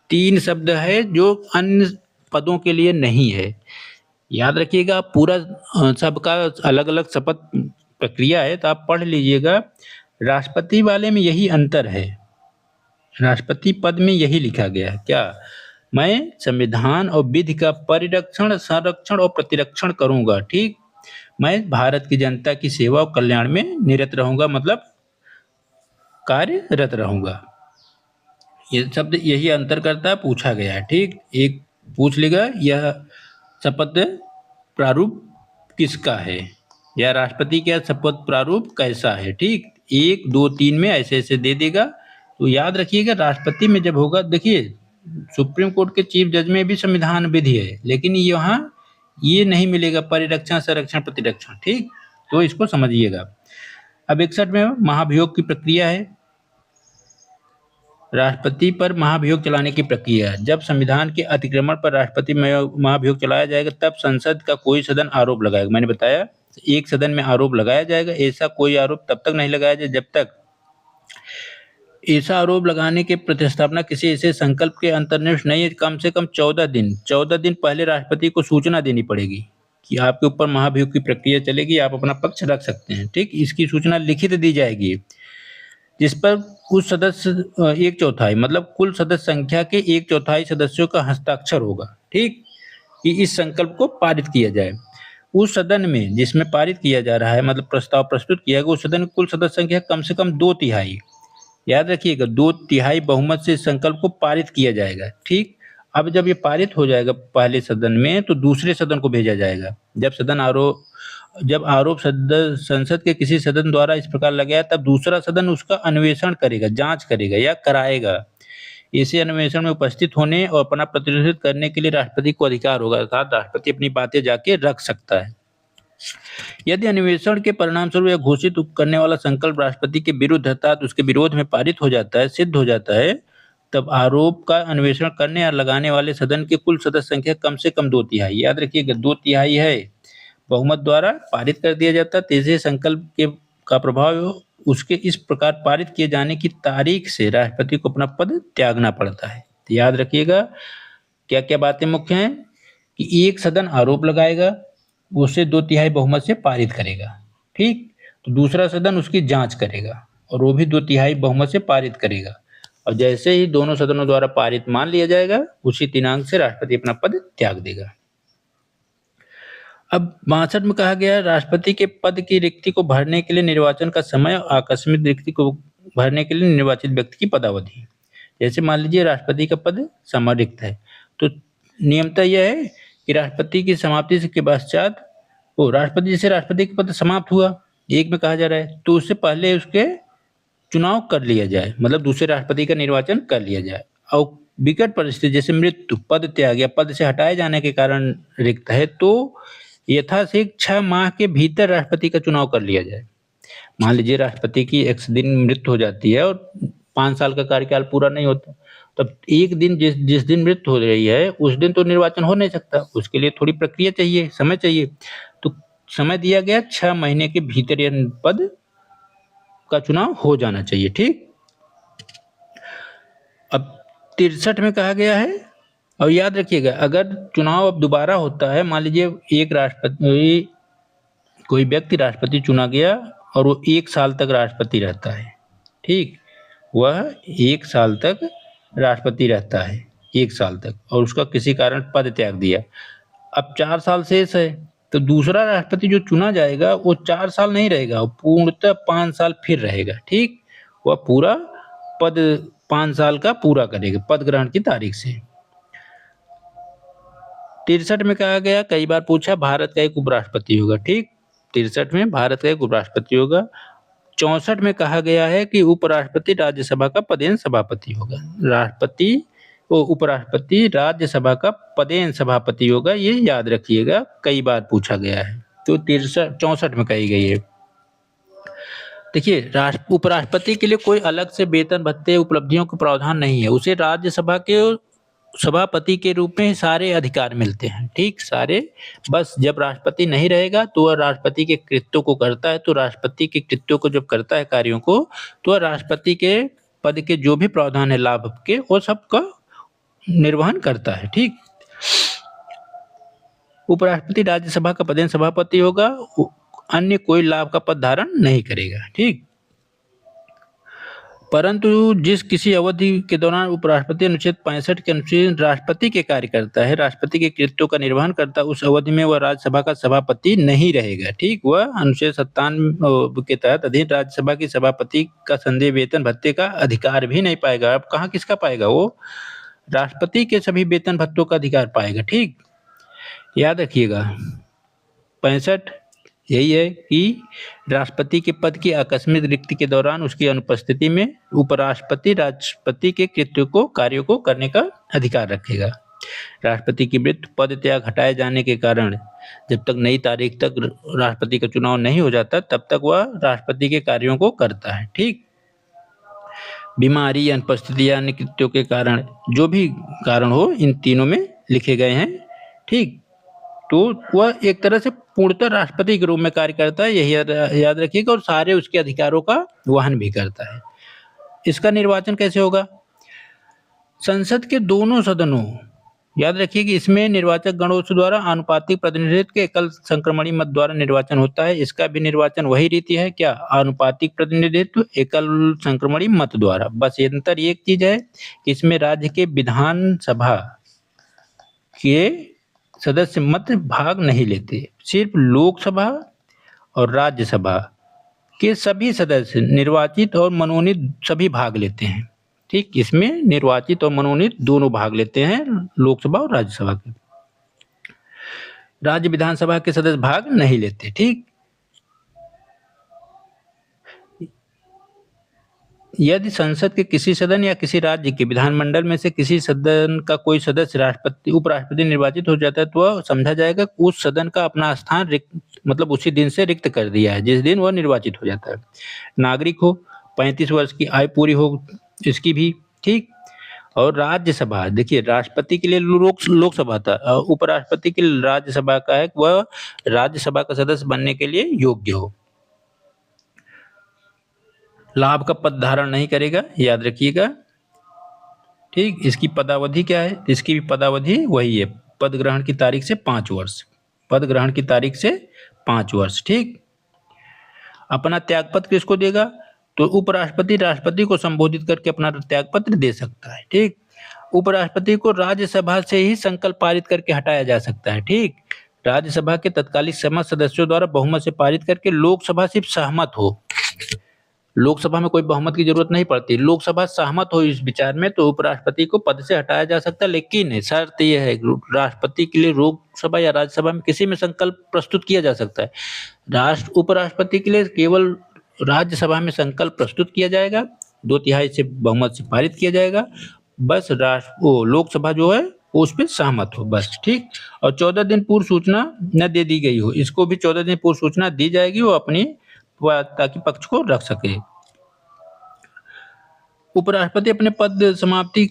3 शब्द है जो अन्य पदों के लिए नहीं है। याद रखिएगा, पूरा सबका अलग अलग शपथ प्रक्रिया है, तो आप पढ़ लीजिएगा। राष्ट्रपति वाले में यही अंतर है, राष्ट्रपति पद में यही लिखा गया है क्या, मैं संविधान और विधि का परिरक्षण, संरक्षण और प्रतिरक्षण करूंगा। ठीक, मैं भारत की जनता की सेवा और कल्याण में निरत रहूंगा, मतलब कार्यरत रहूंगा। ये शब्द यही अंतर करता है, पूछा गया है। ठीक, एक पूछ लेगा यह शपथ प्रारूप किसका है, या राष्ट्रपति का शपथ प्रारूप कैसा है। ठीक, 1, 2, 3 में ऐसे ऐसे दे देगा। तो याद रखिएगा, राष्ट्रपति में जब होगा, देखिए सुप्रीम कोर्ट के चीफ जज में भी संविधान विधि है, लेकिन यहाँ ये नहीं मिलेगा, परिरक्षण, संरक्षण, प्रतिरक्षण। ठीक, तो इसको समझिएगा। अब 61 में महाभियोग की प्रक्रिया है। राष्ट्रपति पर महाभियोग चलाने की प्रक्रिया, जब संविधान के अतिक्रमण पर राष्ट्रपति में महाभियोग चलाया जाएगा, तब संसद का कोई सदन आरोप लगाएगा। मैंने बताया, एक सदन में आरोप लगाया जाएगा। ऐसा कोई आरोप तब तक नहीं लगाया जाए जब तक ऐसा आरोप लगाने के प्रतिस्थापना किसी ऐसे संकल्प के अंतर्निहित नहीं है। कम से कम 14 दिन पहले राष्ट्रपति को सूचना देनी पड़ेगी कि आपके ऊपर महाभियोग की प्रक्रिया चलेगी, आप अपना पक्ष रख सकते हैं। ठीक, इसकी सूचना लिखित दी जाएगी, जिस पर कुछ सदस्य 1/4 मतलब कुल सदस्य संख्या के 1/4 सदस्यों का हस्ताक्षर होगा। ठीक, कि इस संकल्प को पारित किया जाए। उस सदन में जिसमें पारित किया जा रहा है, मतलब प्रस्ताव प्रस्तुत किया गया, उस सदन की कुल सदस्य संख्या कम से कम 2/3, याद रखिएगा 2/3 बहुमत से इस संकल्प को पारित किया जाएगा। ठीक, अब जब ये पारित हो जाएगा पहले सदन में, तो दूसरे सदन को भेजा जाएगा। जब आरोप संसद के किसी सदन द्वारा इस प्रकार लगाया, तब दूसरा सदन उसका अन्वेषण करेगा, जांच करेगा या कराएगा। इसे अन्वेषण में उपस्थित होने और अपना प्रतिनिधित्व करने के लिए राष्ट्रपति को अधिकार होगा, अर्थात राष्ट्रपति अपनी बातें जाके रख सकता है। यदि अन्वेषण के परिणाम स्वरूप यह घोषित करने वाला संकल्प राष्ट्रपति के विरुद्ध अर्थात उसके विरोध में पारित हो जाता है, सिद्ध हो जाता है, तब आरोप का अन्वेषण करने या लगाने वाले सदन के कुल सदस्य संख्या कम से कम 2/3, याद रखिएगा 2/3 है, बहुमत द्वारा पारित कर दिया जाता है। तीसरे संकल्प के का प्रभाव उसके इस प्रकार पारित किए जाने की तारीख से राष्ट्रपति को अपना पद त्यागना पड़ता है। तो याद रखिएगा क्या क्या बातें मुख्य हैं, कि एक सदन आरोप लगाएगा, उसे 2/3 बहुमत से पारित करेगा। ठीक, तो दूसरा सदन उसकी जांच करेगा और वो भी 2/3 बहुमत से पारित करेगा, और जैसे ही दोनों सदनों द्वारा पारित मान लिया जाएगा, उसी दिनांक से राष्ट्रपति अपना पद त्याग देगा। अब 62 में कहा गया, राष्ट्रपति के पद की रिक्ति को भरने के लिए निर्वाचन का समय, आकस्मिक रिक्ति को भरने के लिए निर्वाचित व्यक्ति की पदावधि। जैसे मान लीजिए राष्ट्रपति का पद समरिक्त है, तो नियमतः यह है कि राष्ट्रपति की समाप्ति के पश्चात राष्ट्रपति से राष्ट्रपति का पद समाप्त हुआ, एक में कहा जा रहा है, तो उससे पहले उसके चुनाव कर लिया जाए, मतलब दूसरे राष्ट्रपति का निर्वाचन कर लिया जाए। और विकट परिस्थिति जैसे मृत्यु, पद त्याग या पद से हटाए जाने के कारण रिक्त है, तो यथाशीघ्र 6 माह के भीतर राष्ट्रपति का चुनाव कर लिया जाए। मान लीजिए राष्ट्रपति की एक दिन मृत्यु हो जाती है और 5 साल का कार्यकाल पूरा नहीं होता, तब एक दिन जिस दिन मृत्यु हो रही है उस दिन तो निर्वाचन हो नहीं सकता, उसके लिए थोड़ी प्रक्रिया चाहिए, समय चाहिए। तो समय दिया गया 6 महीने के भीतर यह पद का चुनाव हो जाना चाहिए। ठीक, अब 63 में कहा गया है, और याद रखिएगा अगर चुनाव अब दोबारा होता है, मान लीजिए कोई व्यक्ति राष्ट्रपति चुना गया और वो 1 साल तक राष्ट्रपति रहता है। ठीक, वह 1 साल तक राष्ट्रपति रहता है, 1 साल तक, और उसका किसी कारण पद त्याग दिया। अब 4 साल शेष है, तो दूसरा राष्ट्रपति जो चुना जाएगा वो 4 साल नहीं रहेगा, वो पूर्णतः 5 साल फिर रहेगा। ठीक, वह पूरा पद 5 साल का पूरा करेगा पद ग्रहण की तारीख से। 63 में कहा गया, कई बार पूछा, भारत का एक उपराष्ट्रपति होगा। ठीक, 63 में भारत का एक उपराष्ट्रपति होगा। 64 में कहा गया है कि उपराष्ट्रपति राज्यसभा का पदेन सभापति होगा। उपराष्ट्रपति राज्यसभा का पदेन सभापति होगा, ये याद रखिएगा, कई बार पूछा गया है। तो 64 में कही गई है। देखिए, उपराष्ट्रपति के लिए कोई अलग से वेतन भत्ते उपलब्धियों का प्रावधान नहीं है। उसे राज्यसभा के सभापति के रूप में सारे अधिकार मिलते हैं। ठीक, सारे, बस जब राष्ट्रपति नहीं रहेगा तो वह राष्ट्रपति के कृत्यों को करता है। तो राष्ट्रपति के कृत्यों को जब करता है, कार्यों को, तो वह राष्ट्रपति के पद के जो भी प्रावधान है लाभ के, वो सबका निर्वहन करता है। ठीक, उपराष्ट्रपति राज्यसभा का पदेन सभापति होगा, अन्य कोई लाभ का पद धारण नहीं करेगा। ठीक, परंतु जिस किसी अवधि के दौरान उपराष्ट्रपति अनुच्छेद 65 के अनुच्छेद राष्ट्रपति के कार्य करता है, राष्ट्रपति के कृत्यों का निर्वहन करता है, उस अवधि में वह राज्यसभा का सभापति नहीं रहेगा। ठीक, वह अनुच्छेद 57 के तहत अधीन राज्यसभा की सभापति का संदेह वेतन भत्ते का अधिकार भी नहीं पाएगा। अब कहाँ किसका पाएगा? वो राष्ट्रपति के सभी वेतन भत्तों का अधिकार पाएगा। ठीक, याद रखिएगा 65 यही है कि राष्ट्रपति के पद की आकस्मिक रिक्ति के दौरान उसकी अनुपस्थिति में उपराष्ट्रपति राष्ट्रपति के कृत्यों को, कार्यों को करने का अधिकार रखेगा। राष्ट्रपति की मृत्यु, पद त्याग, हटाए जाने के कारण जब तक नई तारीख तक राष्ट्रपति का चुनाव नहीं हो जाता, तब तक वह राष्ट्रपति के कार्यों को करता है। ठीक, बीमारी, अनुपस्थिति या अन्य कृत्यों के कारण, जो भी कारण हो, इन तीनों में लिखे गए हैं। ठीक, तो वह एक तरह से पूर्णतः राष्ट्रपति के रूप में कार्य करता है, यही याद रखिएगा, और सारे उसके अधिकारों का वहन भी करता है। इसका निर्वाचन कैसे होगा? संसद के दोनों सदनों, याद रखिए कि इसमें निर्वाचक गणों द्वारा आनुपातिक प्रतिनिधित्व के एकल संक्रमणी मत द्वारा निर्वाचन होता है। इसका भी निर्वाचन वही रीति है, क्या? आनुपातिक प्रतिनिधित्व एकल संक्रमणी मत द्वारा। बस अंतर एक चीज है कि इसमें राज्य के विधानसभा के सदस्य मत भाग नहीं लेते, सिर्फ लोकसभा और राज्यसभा के सभी सदस्य निर्वाचित और मनोनीत सभी भाग लेते हैं। ठीक, इसमें निर्वाचित और मनोनीत दोनों भाग लेते हैं, लोकसभा और राज्यसभा के। राज्य विधानसभा के सदस्य भाग नहीं लेते। ठीक, यदि संसद के किसी सदन या किसी राज्य के विधानमंडल में से किसी सदन का कोई सदस्य राष्ट्रपति उपराष्ट्रपति निर्वाचित हो जाता है, तो वह समझा जाएगा कि उस सदन का अपना स्थान रिक्त, मतलब उसी दिन से रिक्त कर दिया है जिस दिन वह निर्वाचित हो जाता है। नागरिक हो, 35 वर्ष की आयु पूरी हो इसकी भी। ठीक, और राज्यसभा, देखिए राष्ट्रपति के लिए लोकसभा था, उपराष्ट्रपति के लिए राज्यसभा का है, वह राज्यसभा का सदस्य बनने के लिए योग्य हो। लाभ का पद धारण नहीं करेगा, याद रखिएगा। ठीक, इसकी पदावधि क्या है? इसकी भी पदावधि वही है, पद ग्रहण की तारीख से 5 वर्ष, पद ग्रहण की तारीख से 5 वर्ष। ठीक, अपना त्यागपत्र किसको देगा? तो उपराष्ट्रपति राष्ट्रपति को संबोधित करके अपना त्यागपत्र दे सकता है। ठीक, उपराष्ट्रपति को राज्यसभा से ही संकल्प पारित करके हटाया जा सकता है। ठीक, राज्यसभा के तत्कालिक समस्त सदस्यों द्वारा बहुमत से पारित करके लोकसभा सिर्फ सहमत हो, लोकसभा में कोई बहुमत की जरूरत नहीं पड़ती, लोकसभा सहमत हो इस विचार में, तो उपराष्ट्रपति को पद से हटाया जा सकता है। लेकिन शर्त यह है, राष्ट्रपति के लिए लोकसभा या राज्यसभा में किसी में संकल्प प्रस्तुत किया जा सकता है। उपराष्ट्रपति के लिए केवल राज्यसभा में संकल्प प्रस्तुत किया जाएगा, 2/3 से बहुमत से पारित किया जाएगा, बस लोकसभा जो है वो उस पर सहमत हो, बस। ठीक, और 14 दिन पूर्व सूचना न दे दी गई हो, इसको भी 14 दिन पूर्व सूचना दी जाएगी, वो अपनी ताकि पक्ष को रख सके। उपराष्ट्रपति अपने पद समाप्ति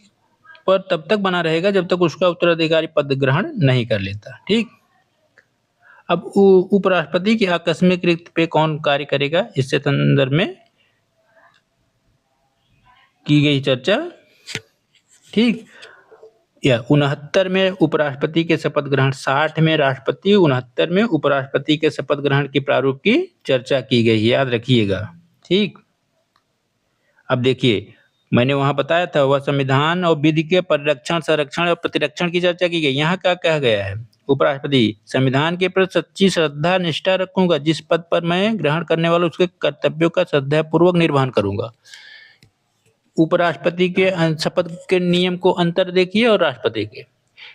पर तब तक बना रहेगा जब तक उसका उत्तराधिकारी पद ग्रहण नहीं कर लेता। ठीक, अब उपराष्ट्रपति की आकस्मिक रिक्त पे कौन कार्य करेगा, इससे संदर्भ में की गई चर्चा। ठीक, या 69 में उपराष्ट्रपति के शपथ ग्रहण, 60 में राष्ट्रपति, 69 में उपराष्ट्रपति के शपथ ग्रहण की प्रारूप की चर्चा की गई, याद रखिएगा। ठीक, अब देखिए मैंने वहां बताया था, वह संविधान और विधि के परिरक्षण, संरक्षण और प्रतिरक्षण की चर्चा की गई। यहाँ क्या कहा गया है? उपराष्ट्रपति संविधान के प्रति सच्ची श्रद्धा निष्ठा रखूंगा, जिस पद पर मैं ग्रहण करने वाला उसके कर्तव्यों का श्रद्धापूर्वक निर्वहन करूंगा। उपराष्ट्रपति के शपथ के नियम को अंतर देखिए और राष्ट्रपति के,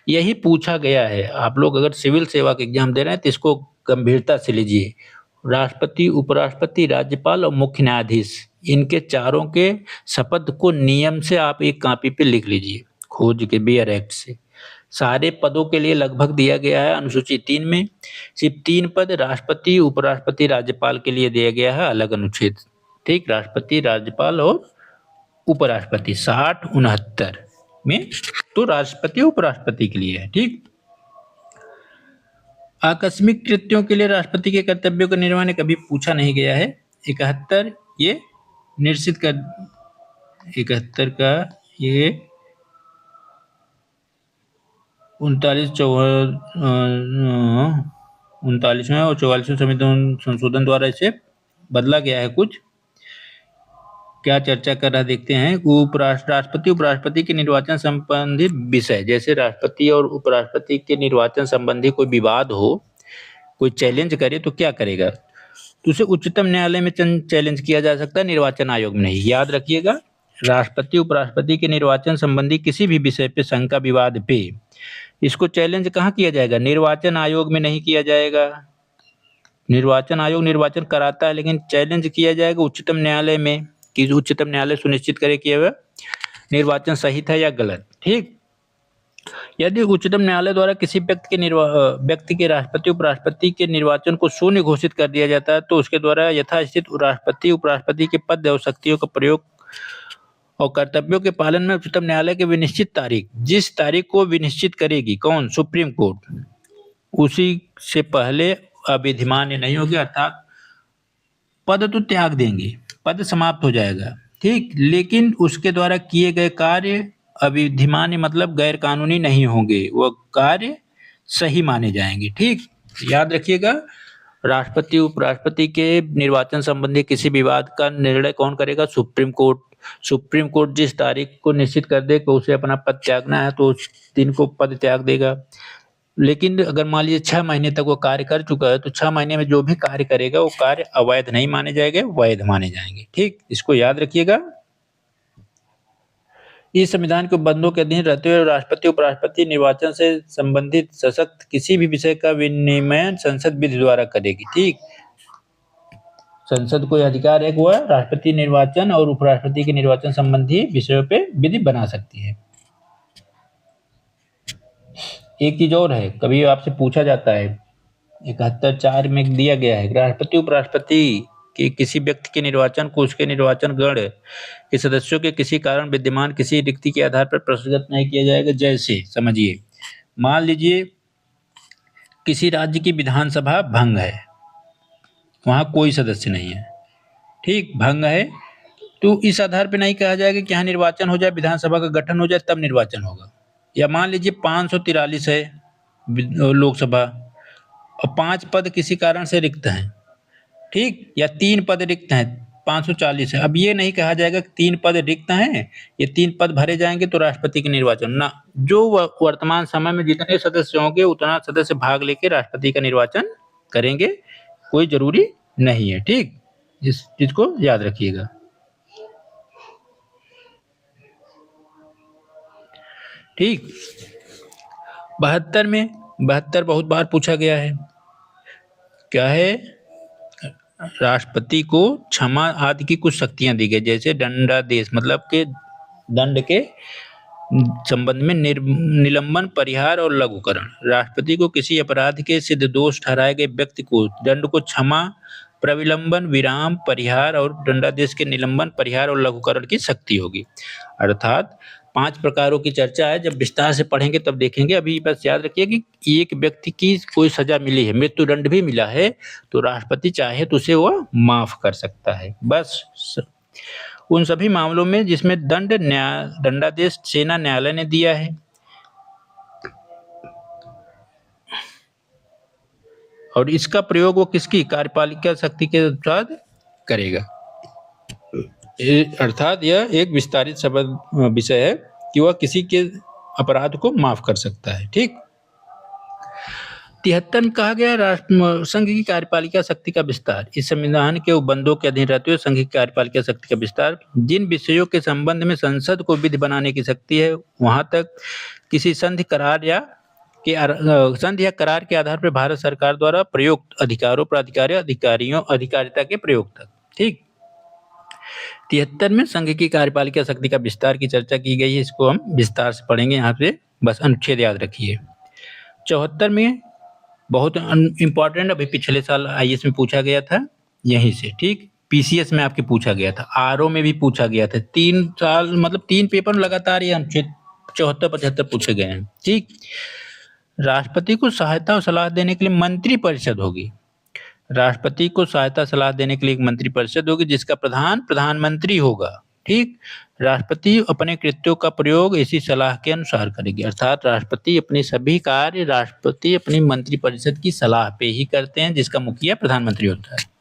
यही पूछा गया है। आप लोग अगर सिविल सेवा के एग्जाम दे रहे हैं तो इसको गंभीरता से लीजिए। राष्ट्रपति, उपराष्ट्रपति, राज्यपाल और मुख्य न्यायाधीश, इनके चारों के शपथ को नियम से आप एक कॉपी पे लिख लीजिए, खोज के बियर एक्ट से। सारे पदों के लिए लगभग दिया गया है अनुसूची 3 में, सिर्फ 3 पद राष्ट्रपति, उपराष्ट्रपति, राज्यपाल के लिए दिया गया है अलग अनुच्छेद। ठीक, राष्ट्रपति, राज्यपाल और उपराष्ट्रपति 60-69 में तो राष्ट्रपति उपराष्ट्रपति के लिए है। ठीक, आकस्मिक कृत्यों के लिए राष्ट्रपति के कर्तव्यों का निर्वहन कभी पूछा नहीं गया है। 71 ये निश्चित कर 71 का ये 39वें और 44वें संविधान संशोधन द्वारा इसे बदला गया है। कुछ क्या चर्चा कर रहा देखते हैं। राष्ट्रपति उपराष्ट्रपति के निर्वाचन संबंधी विषय, जैसे राष्ट्रपति और उपराष्ट्रपति के निर्वाचन संबंधी कोई विवाद हो, कोई चैलेंज करे तो क्या करेगा, तो उसे उच्चतम न्यायालय में चैलेंज किया जा सकता है, निर्वाचन आयोग में नहीं। याद रखिएगा, राष्ट्रपति उपराष्ट्रपति के निर्वाचन संबंधी किसी भी विषय पे, शंका विवाद पे, इसको चैलेंज कहाँ किया जाएगा, निर्वाचन आयोग में नहीं किया जाएगा। निर्वाचन आयोग निर्वाचन कराता है, लेकिन चैलेंज किया जाएगा उच्चतम न्यायालय में, कि उच्चतम न्यायालय सुनिश्चित करे कि वह निर्वाचन सही था या गलत। ठीक, यदि उच्चतम न्यायालय द्वारा किसी व्यक्ति के राष्ट्रपति उपराष्ट्रपति के निर्वाचन को शून्य घोषित कर दिया जाता है, तो उसके द्वारा यथास्थित राष्ट्रपति उपराष्ट्रपति के पद और शक्तियों का प्रयोग और कर्तव्यों के पालन में उच्चतम न्यायालय की विनिश्चित तारीख, जिस तारीख को विनिश्चित करेगी कौन, सुप्रीम कोर्ट, उसी से पहले अविधिमान्य नहीं होगी, अर्थात पद तो त्याग देंगे, पद समाप्त हो जाएगा। ठीक, लेकिन उसके द्वारा किए गए कार्य अविधिमान्य मतलब गैर कानूनी नहीं होंगे, वह कार्य सही माने जाएंगे। ठीक, याद रखिएगा, राष्ट्रपति उपराष्ट्रपति के निर्वाचन संबंधी किसी विवाद का निर्णय कौन करेगा, सुप्रीम कोर्ट। सुप्रीम कोर्ट जिस तारीख को निश्चित कर दे कि उसे अपना पद त्यागना है, तो उस दिन को पद त्याग देगा। लेकिन अगर मान लीजिए 6 महीने तक वो कार्य कर चुका है, तो 6 महीने में जो भी कार्य करेगा वो कार्य अवैध नहीं माने जाएंगे, वैध माने जाएंगे। ठीक, इसको याद रखिएगा। इस संविधान के बंधों के अधीन रहते हुए राष्ट्रपति उपराष्ट्रपति निर्वाचन से संबंधित सशक्त किसी भी विषय का विनियमन संसद विधि द्वारा करेगी। ठीक, संसद को अधिकार है कि वह राष्ट्रपति निर्वाचन और उपराष्ट्रपति के निर्वाचन संबंधी विषयों पे विधि बना सकती है। एक चीज और है, कभी आपसे पूछा जाता है, 71(4) में दिया गया है, राष्ट्रपति उपराष्ट्रपति कि किसी व्यक्ति के निर्वाचन को उसके निर्वाचन गण के सदस्यों के किसी कारण विद्यमान किसी रिक्ति के आधार पर प्रस्तुत नहीं किया जाएगा। जैसे समझिए, मान लीजिए किसी राज्य की विधानसभा भंग है, वहां कोई सदस्य नहीं है, ठीक, भंग है, तो इस आधार पर नहीं कहा जाएगा कि यहाँ निर्वाचन हो जाए, विधानसभा का गठन हो जाए तब निर्वाचन होगा। या मान लीजिए 543 है लोकसभा और 5 पद किसी कारण से रिक्त हैं, ठीक, या 3 पद रिक्त हैं, 540 है। अब ये नहीं कहा जाएगा कि 3 पद रिक्त हैं, ये 3 पद भरे जाएंगे तो राष्ट्रपति के निर्वाचन ना, जो वर्तमान समय में जितने सदस्य होंगे उतना सदस्य भाग लेके राष्ट्रपति का निर्वाचन करेंगे, कोई जरूरी नहीं है। ठीक, इस चीज को याद रखिएगा। ठीक, 72 बहुत बार पूछा गया है, क्या है, राष्ट्रपति को क्षमा आदि की कुछ शक्तियां दी गई, जैसे दंडादेश मतलब के दंड के संबंध में निलंबन, परिहार और लघुकरण। राष्ट्रपति को किसी अपराध के सिद्ध दोष ठहराए गए व्यक्ति को दंड को क्षमा, प्रविलंबन, विराम, परिहार और दंडादेश के निलंबन, परिहार और लघुकरण की शक्ति होगी। अर्थात 5 प्रकारों की चर्चा है, जब विस्तार से पढ़ेंगे तब देखेंगे। अभी बस याद रखिए कि एक व्यक्ति की कोई सजा मिली है, मृत्युदंड भी मिला है, तो राष्ट्रपति चाहे तो उसे वह माफ कर सकता है। बस उन सभी मामलों में जिसमें दंडादेश सेना न्यायालय ने दिया है, और इसका प्रयोग वो किसकी कार्यपालिका शक्ति के साथ करेगा। अर्थात यह एक विस्तारित शब्द विषय है कि वह किसी के अपराध को माफ कर सकता है। ठीक, 73 में कहा गया संघ की कार्यपालिका शक्ति का विस्तार। इस संविधान के उपबंधों के अधीन रहते हुए संघ की कार्यपालिका शक्ति का विस्तार, जिन विषयों के संबंध में संसद को विधि बनाने की शक्ति है, वहां तक किसी संधि करार या कि संधि या करार के आधार पर भारत सरकार द्वारा प्रयुक्त अधिकारों, प्राधिकारी, अधिकारियों, अधिकारिता के प्रयोग तक। ठीक। 73 में संघ की कार्यपालिका शक्ति का विस्तार की चर्चा की गई है, इसको हम विस्तार से पढ़ेंगे यहाँ पे, बस अनुच्छेद याद रखिए। 74 में बहुत इंपॉर्टेंट, अभी पिछले साल आईएएस में पूछा गया था यहीं से। ठीक। पीसीएस में आपके पूछा गया था, आरओ में भी पूछा गया था। 3 साल मतलब 3 पेपर लगातार ये अनुच्छेद 74-75 पूछे गए हैं। ठीक। राष्ट्रपति को सहायता और सलाह देने के लिए मंत्री परिषद होगी। राष्ट्रपति को सहायता सलाह देने के लिए एक मंत्री परिषद होगी जिसका प्रधान प्रधानमंत्री होगा। ठीक। राष्ट्रपति अपने कृत्यों का प्रयोग इसी सलाह के अनुसार करेगी, अर्थात राष्ट्रपति अपने सभी कार्य राष्ट्रपति अपनी मंत्री परिषद की सलाह पे ही करते हैं, जिसका मुखिया प्रधानमंत्री होता है।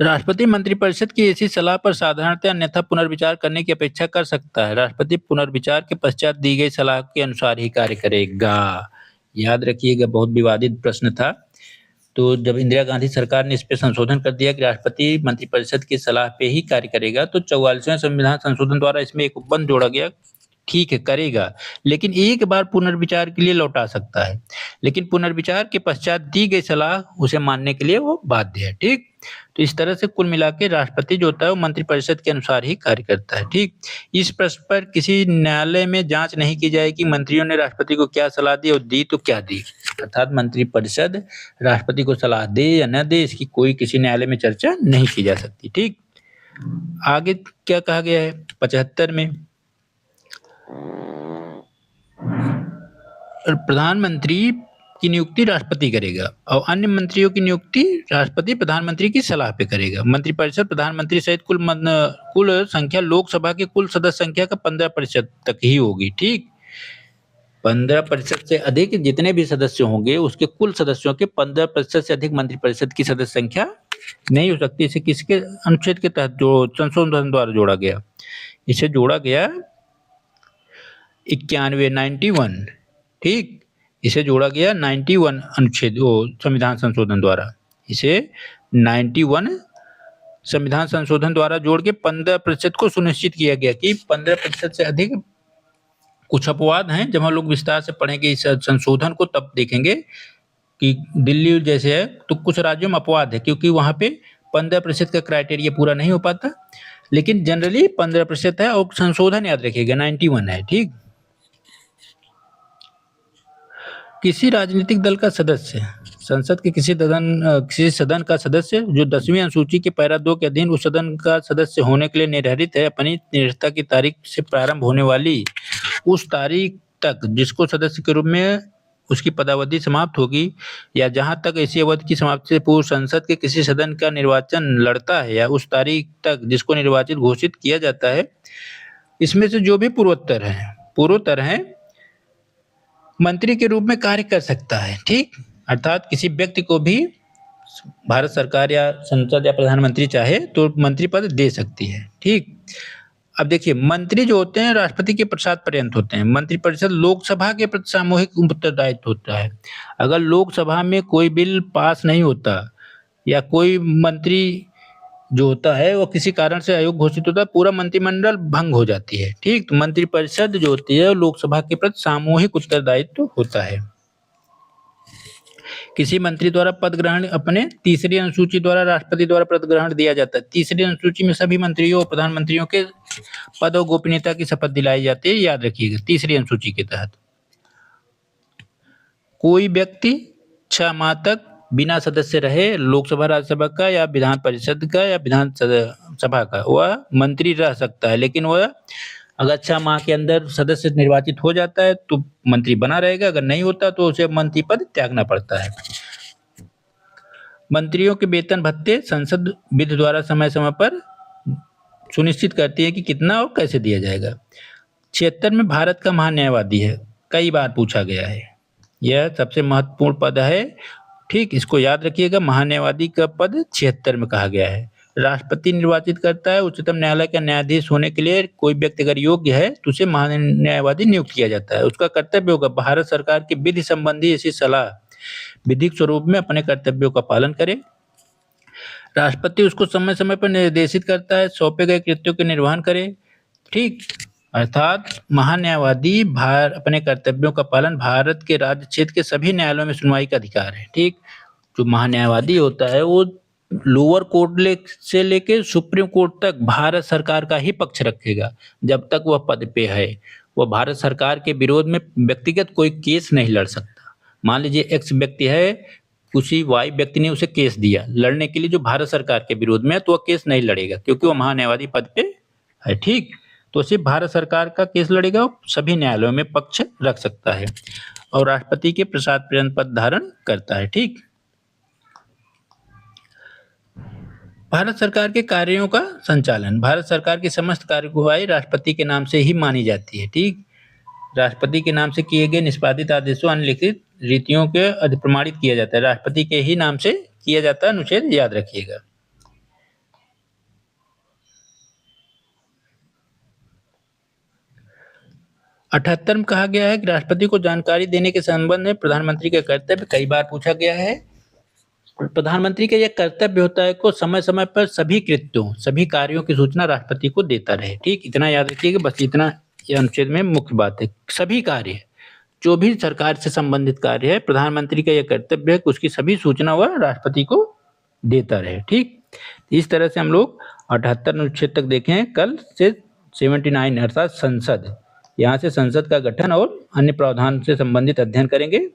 राष्ट्रपति मंत्रिपरिषद की ऐसी सलाह पर साधारणतः अन्यथा पुनर्विचार करने की अपेक्षा कर सकता है। राष्ट्रपति पुनर्विचार के पश्चात दी गई सलाह के अनुसार ही कार्य करेगा। याद रखिएगा, बहुत विवादित प्रश्न था। तो जब इंदिरा गांधी सरकार ने इस पे संशोधन कर दिया कि राष्ट्रपति मंत्रिपरिषद की सलाह पे ही कार्य करेगा, तो 44वें संविधान संशोधन द्वारा इसमें एक उपबंध जोड़ा गया। ठीक है, करेगा, लेकिन एक बार पुनर्विचार के लिए लौटा सकता है, लेकिन पुनर्विचार के पश्चात दी गई सलाह उसे मानने के लिए वो बाध्य है। ठीक। तो इस तरह से कुल मिला के राष्ट्रपति जो होता है वो मंत्रिपरिषद के अनुसार ही कार्य करता है। ठीक। इस प्रश्न पर किसी न्यायालय में जांच नहीं की जाएगी मंत्रियों ने राष्ट्रपति को क्या सलाह दी और दी तो क्या दी, अर्थात मंत्रिपरिषद राष्ट्रपति को सलाह दे या न दे इसकी कोई किसी न्यायालय में चर्चा नहीं की जा सकती। ठीक। आगे क्या कहा गया है 75 में, प्रधानमंत्री की नियुक्ति राष्ट्रपति करेगा और अन्य मंत्रियों की नियुक्ति राष्ट्रपति प्रधानमंत्री की सलाह पे करेगा। मंत्रिपरिषद प्रधानमंत्री सहित कुल संख्या लोकसभा के कुल सदस्य संख्या का 15% तक ही होगी। ठीक। 15% से अधिक जितने भी सदस्य होंगे उसके कुल सदस्यों के 15% से अधिक मंत्रिपरिषद की सदस्य संख्या नहीं हो सकती। इसे किसके अनुच्छेद के तहत जो संशोधन द्वारा जोड़ा गया, इसे जोड़ा गया 91 ठीक, इसे जोड़ा गया 91 अनुच्छेद संविधान संशोधन द्वारा। इसे 91 संविधान संशोधन द्वारा जोड़ के 15% को सुनिश्चित किया गया कि 15% से अधिक, कुछ अपवाद हैं जब हम लोग विस्तार से पढ़ेंगे इस संशोधन को तब देखेंगे कि दिल्ली जैसे है तो कुछ राज्यों में अपवाद है क्योंकि वहां पे 15% का क्राइटेरिया पूरा नहीं हो पाता, लेकिन जनरली 15% है और संशोधन याद रखिएगा 91 है। ठीक। किसी राजनीतिक दल का सदस्य संसद के किसी सदन का सदस्य जो 10वीं अनुसूची के पैरा 2 के अधीन उस सदन का सदस्य होने के लिए निर्धारित है, अपनी निरस्ता की तारीख से प्रारंभ होने वाली उस तारीख तक जिसको सदस्य के रूप में उसकी पदावधि समाप्त होगी या जहां तक ऐसी अवधि की समाप्ति से पूर्व संसद के किसी सदन का निर्वाचन लड़ता है या उस तारीख तक जिसको निर्वाचित घोषित किया जाता है, इसमें से जो भी पूर्वोत्तर हैं मंत्री के रूप में कार्य कर सकता है। ठीक। अर्थात किसी व्यक्ति को भी भारत सरकार या संसद या प्रधानमंत्री चाहे तो मंत्री पद दे सकती है। ठीक। अब देखिए, मंत्री जो होते हैं राष्ट्रपति के प्रसाद पर्यंत होते हैं। मंत्रिपरिषद लोकसभा के प्रति सामूहिक उत्तरदायित्व होता है। अगर लोकसभा में कोई बिल पास नहीं होता या कोई मंत्री जो होता है वो किसी कारण से अयोग्य घोषित होता है, पूरा मंत्रिमंडल भंग हो जाती है। ठीक। तो मंत्रिपरिषद जो होती है लोकसभा के प्रति सामूहिक उत्तरदायित्व होता है। किसी मंत्री द्वारा पद ग्रहण अपने तीसरी अनुसूची द्वारा राष्ट्रपति द्वारा पद ग्रहण दिया जाता है। तीसरी अनुसूची में सभी मंत्रियों और प्रधानमंत्रियों के पद और गोपनीयता की शपथ दिलाई जाती है, याद रखिएगा। तीसरी अनुसूची के तहत कोई व्यक्ति 6 माह तक बिना सदस्य रहे लोकसभा राज्यसभा का या विधान परिषद का या विधान सभा का, वह मंत्री रह सकता है, लेकिन वह अगर 6 माह के अंदर सदस्य निर्वाचित हो जाता है तो मंत्री बना रहेगा, अगर नहीं होता तो उसे मंत्री पद त्यागना पड़ता है। मंत्रियों के वेतन भत्ते संसद विधि द्वारा समय समय पर सुनिश्चित करती है कि कितना और कैसे दिया जाएगा। 76 में भारत का महान्यायवादी है, कई बार पूछा गया है, यह सबसे महत्वपूर्ण पद है। ठीक, इसको याद रखिएगा। महान्यायवादी का पद 76 में कहा गया है। राष्ट्रपति निर्वाचित करता है। उच्चतम न्यायालय का न्यायाधीश होने के लिए कोई व्यक्ति अगर योग्य है तो उसे महान्यायवादी नियुक्त किया जाता है। उसका कर्तव्य होगा भारत सरकार की विधि संबंधी ऐसी सलाह विधिक स्वरूप में अपने कर्तव्यों का पालन करे। राष्ट्रपति उसको समय समय पर निर्देशित करता है, सौंपे गए कृत्यों के निर्वहन करे। ठीक, अर्थात महान्यायवादी अपने कर्तव्यों का पालन भारत के राज्य क्षेत्र के सभी न्यायालयों में सुनवाई का अधिकार है। ठीक, जो महान्यायवादी होता है वो लोअर कोर्ट से लेके सुप्रीम कोर्ट तक भारत सरकार का ही पक्ष रखेगा जब तक वह पद पे है। वह भारत सरकार के विरोध में व्यक्तिगत कोई केस नहीं लड़ सकता। मान लीजिए एक्स व्यक्ति है, किसी वाई व्यक्ति ने उसे केस दिया लड़ने के लिए जो भारत सरकार के विरोध में है, तो वह केस नहीं लड़ेगा क्योंकि वह महान्यायवादी पद पे है। ठीक, तो सिर्फ भारत सरकार का केस लड़ेगा, सभी न्यायालयों में पक्ष रख सकता है और राष्ट्रपति के प्रसाद पर्यंत पद धारण करता है। ठीक, भारत सरकार के कार्यों का संचालन, भारत सरकार की समस्त कार्यवाही राष्ट्रपति के नाम से ही मानी जाती है। ठीक, राष्ट्रपति के नाम से किए गए निष्पादित आदेशों अन्य लिखित रीतियों के अधिप्रमाणित किया जाता है। राष्ट्रपति के ही नाम से किया जाता है, अनुच्छेद याद रखिएगा। अठहत्तर में कहा गया है कि राष्ट्रपति को जानकारी देने के संबंध में प्रधानमंत्री का कर्तव्य कई बार पूछा गया है। प्रधानमंत्री का यह कर्तव्य होता है को समय समय पर सभी कृत्यों, सभी कार्यों की सूचना राष्ट्रपति को देता रहे। ठीक, इतना याद रखिएगा, बस इतना ये अनुच्छेद में मुख्य बात है। सभी कार्य, जो भी सरकार से संबंधित कार्य है, प्रधानमंत्री का यह कर्तव्य है कि उसकी सभी सूचना वह राष्ट्रपति को देता रहे। ठीक, इस तरह से हम लोग 78 अनुच्छेद तक देखे हैं। कल से 79 अर्थात संसद, यहाँ से संसद का गठन और अन्य प्रावधान से संबंधित अध्ययन करेंगे।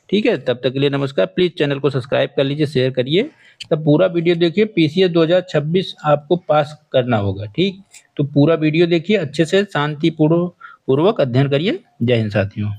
ठीक है, तब तक के लिए नमस्कार। प्लीज चैनल को सब्सक्राइब कर लीजिए, शेयर करिए, तब पूरा वीडियो देखिए। पीसीएस 2026 आपको पास करना होगा। ठीक, तो पूरा वीडियो देखिए, अच्छे से शांतिपूर्वक अध्ययन करिए। जय हिंद साथियों।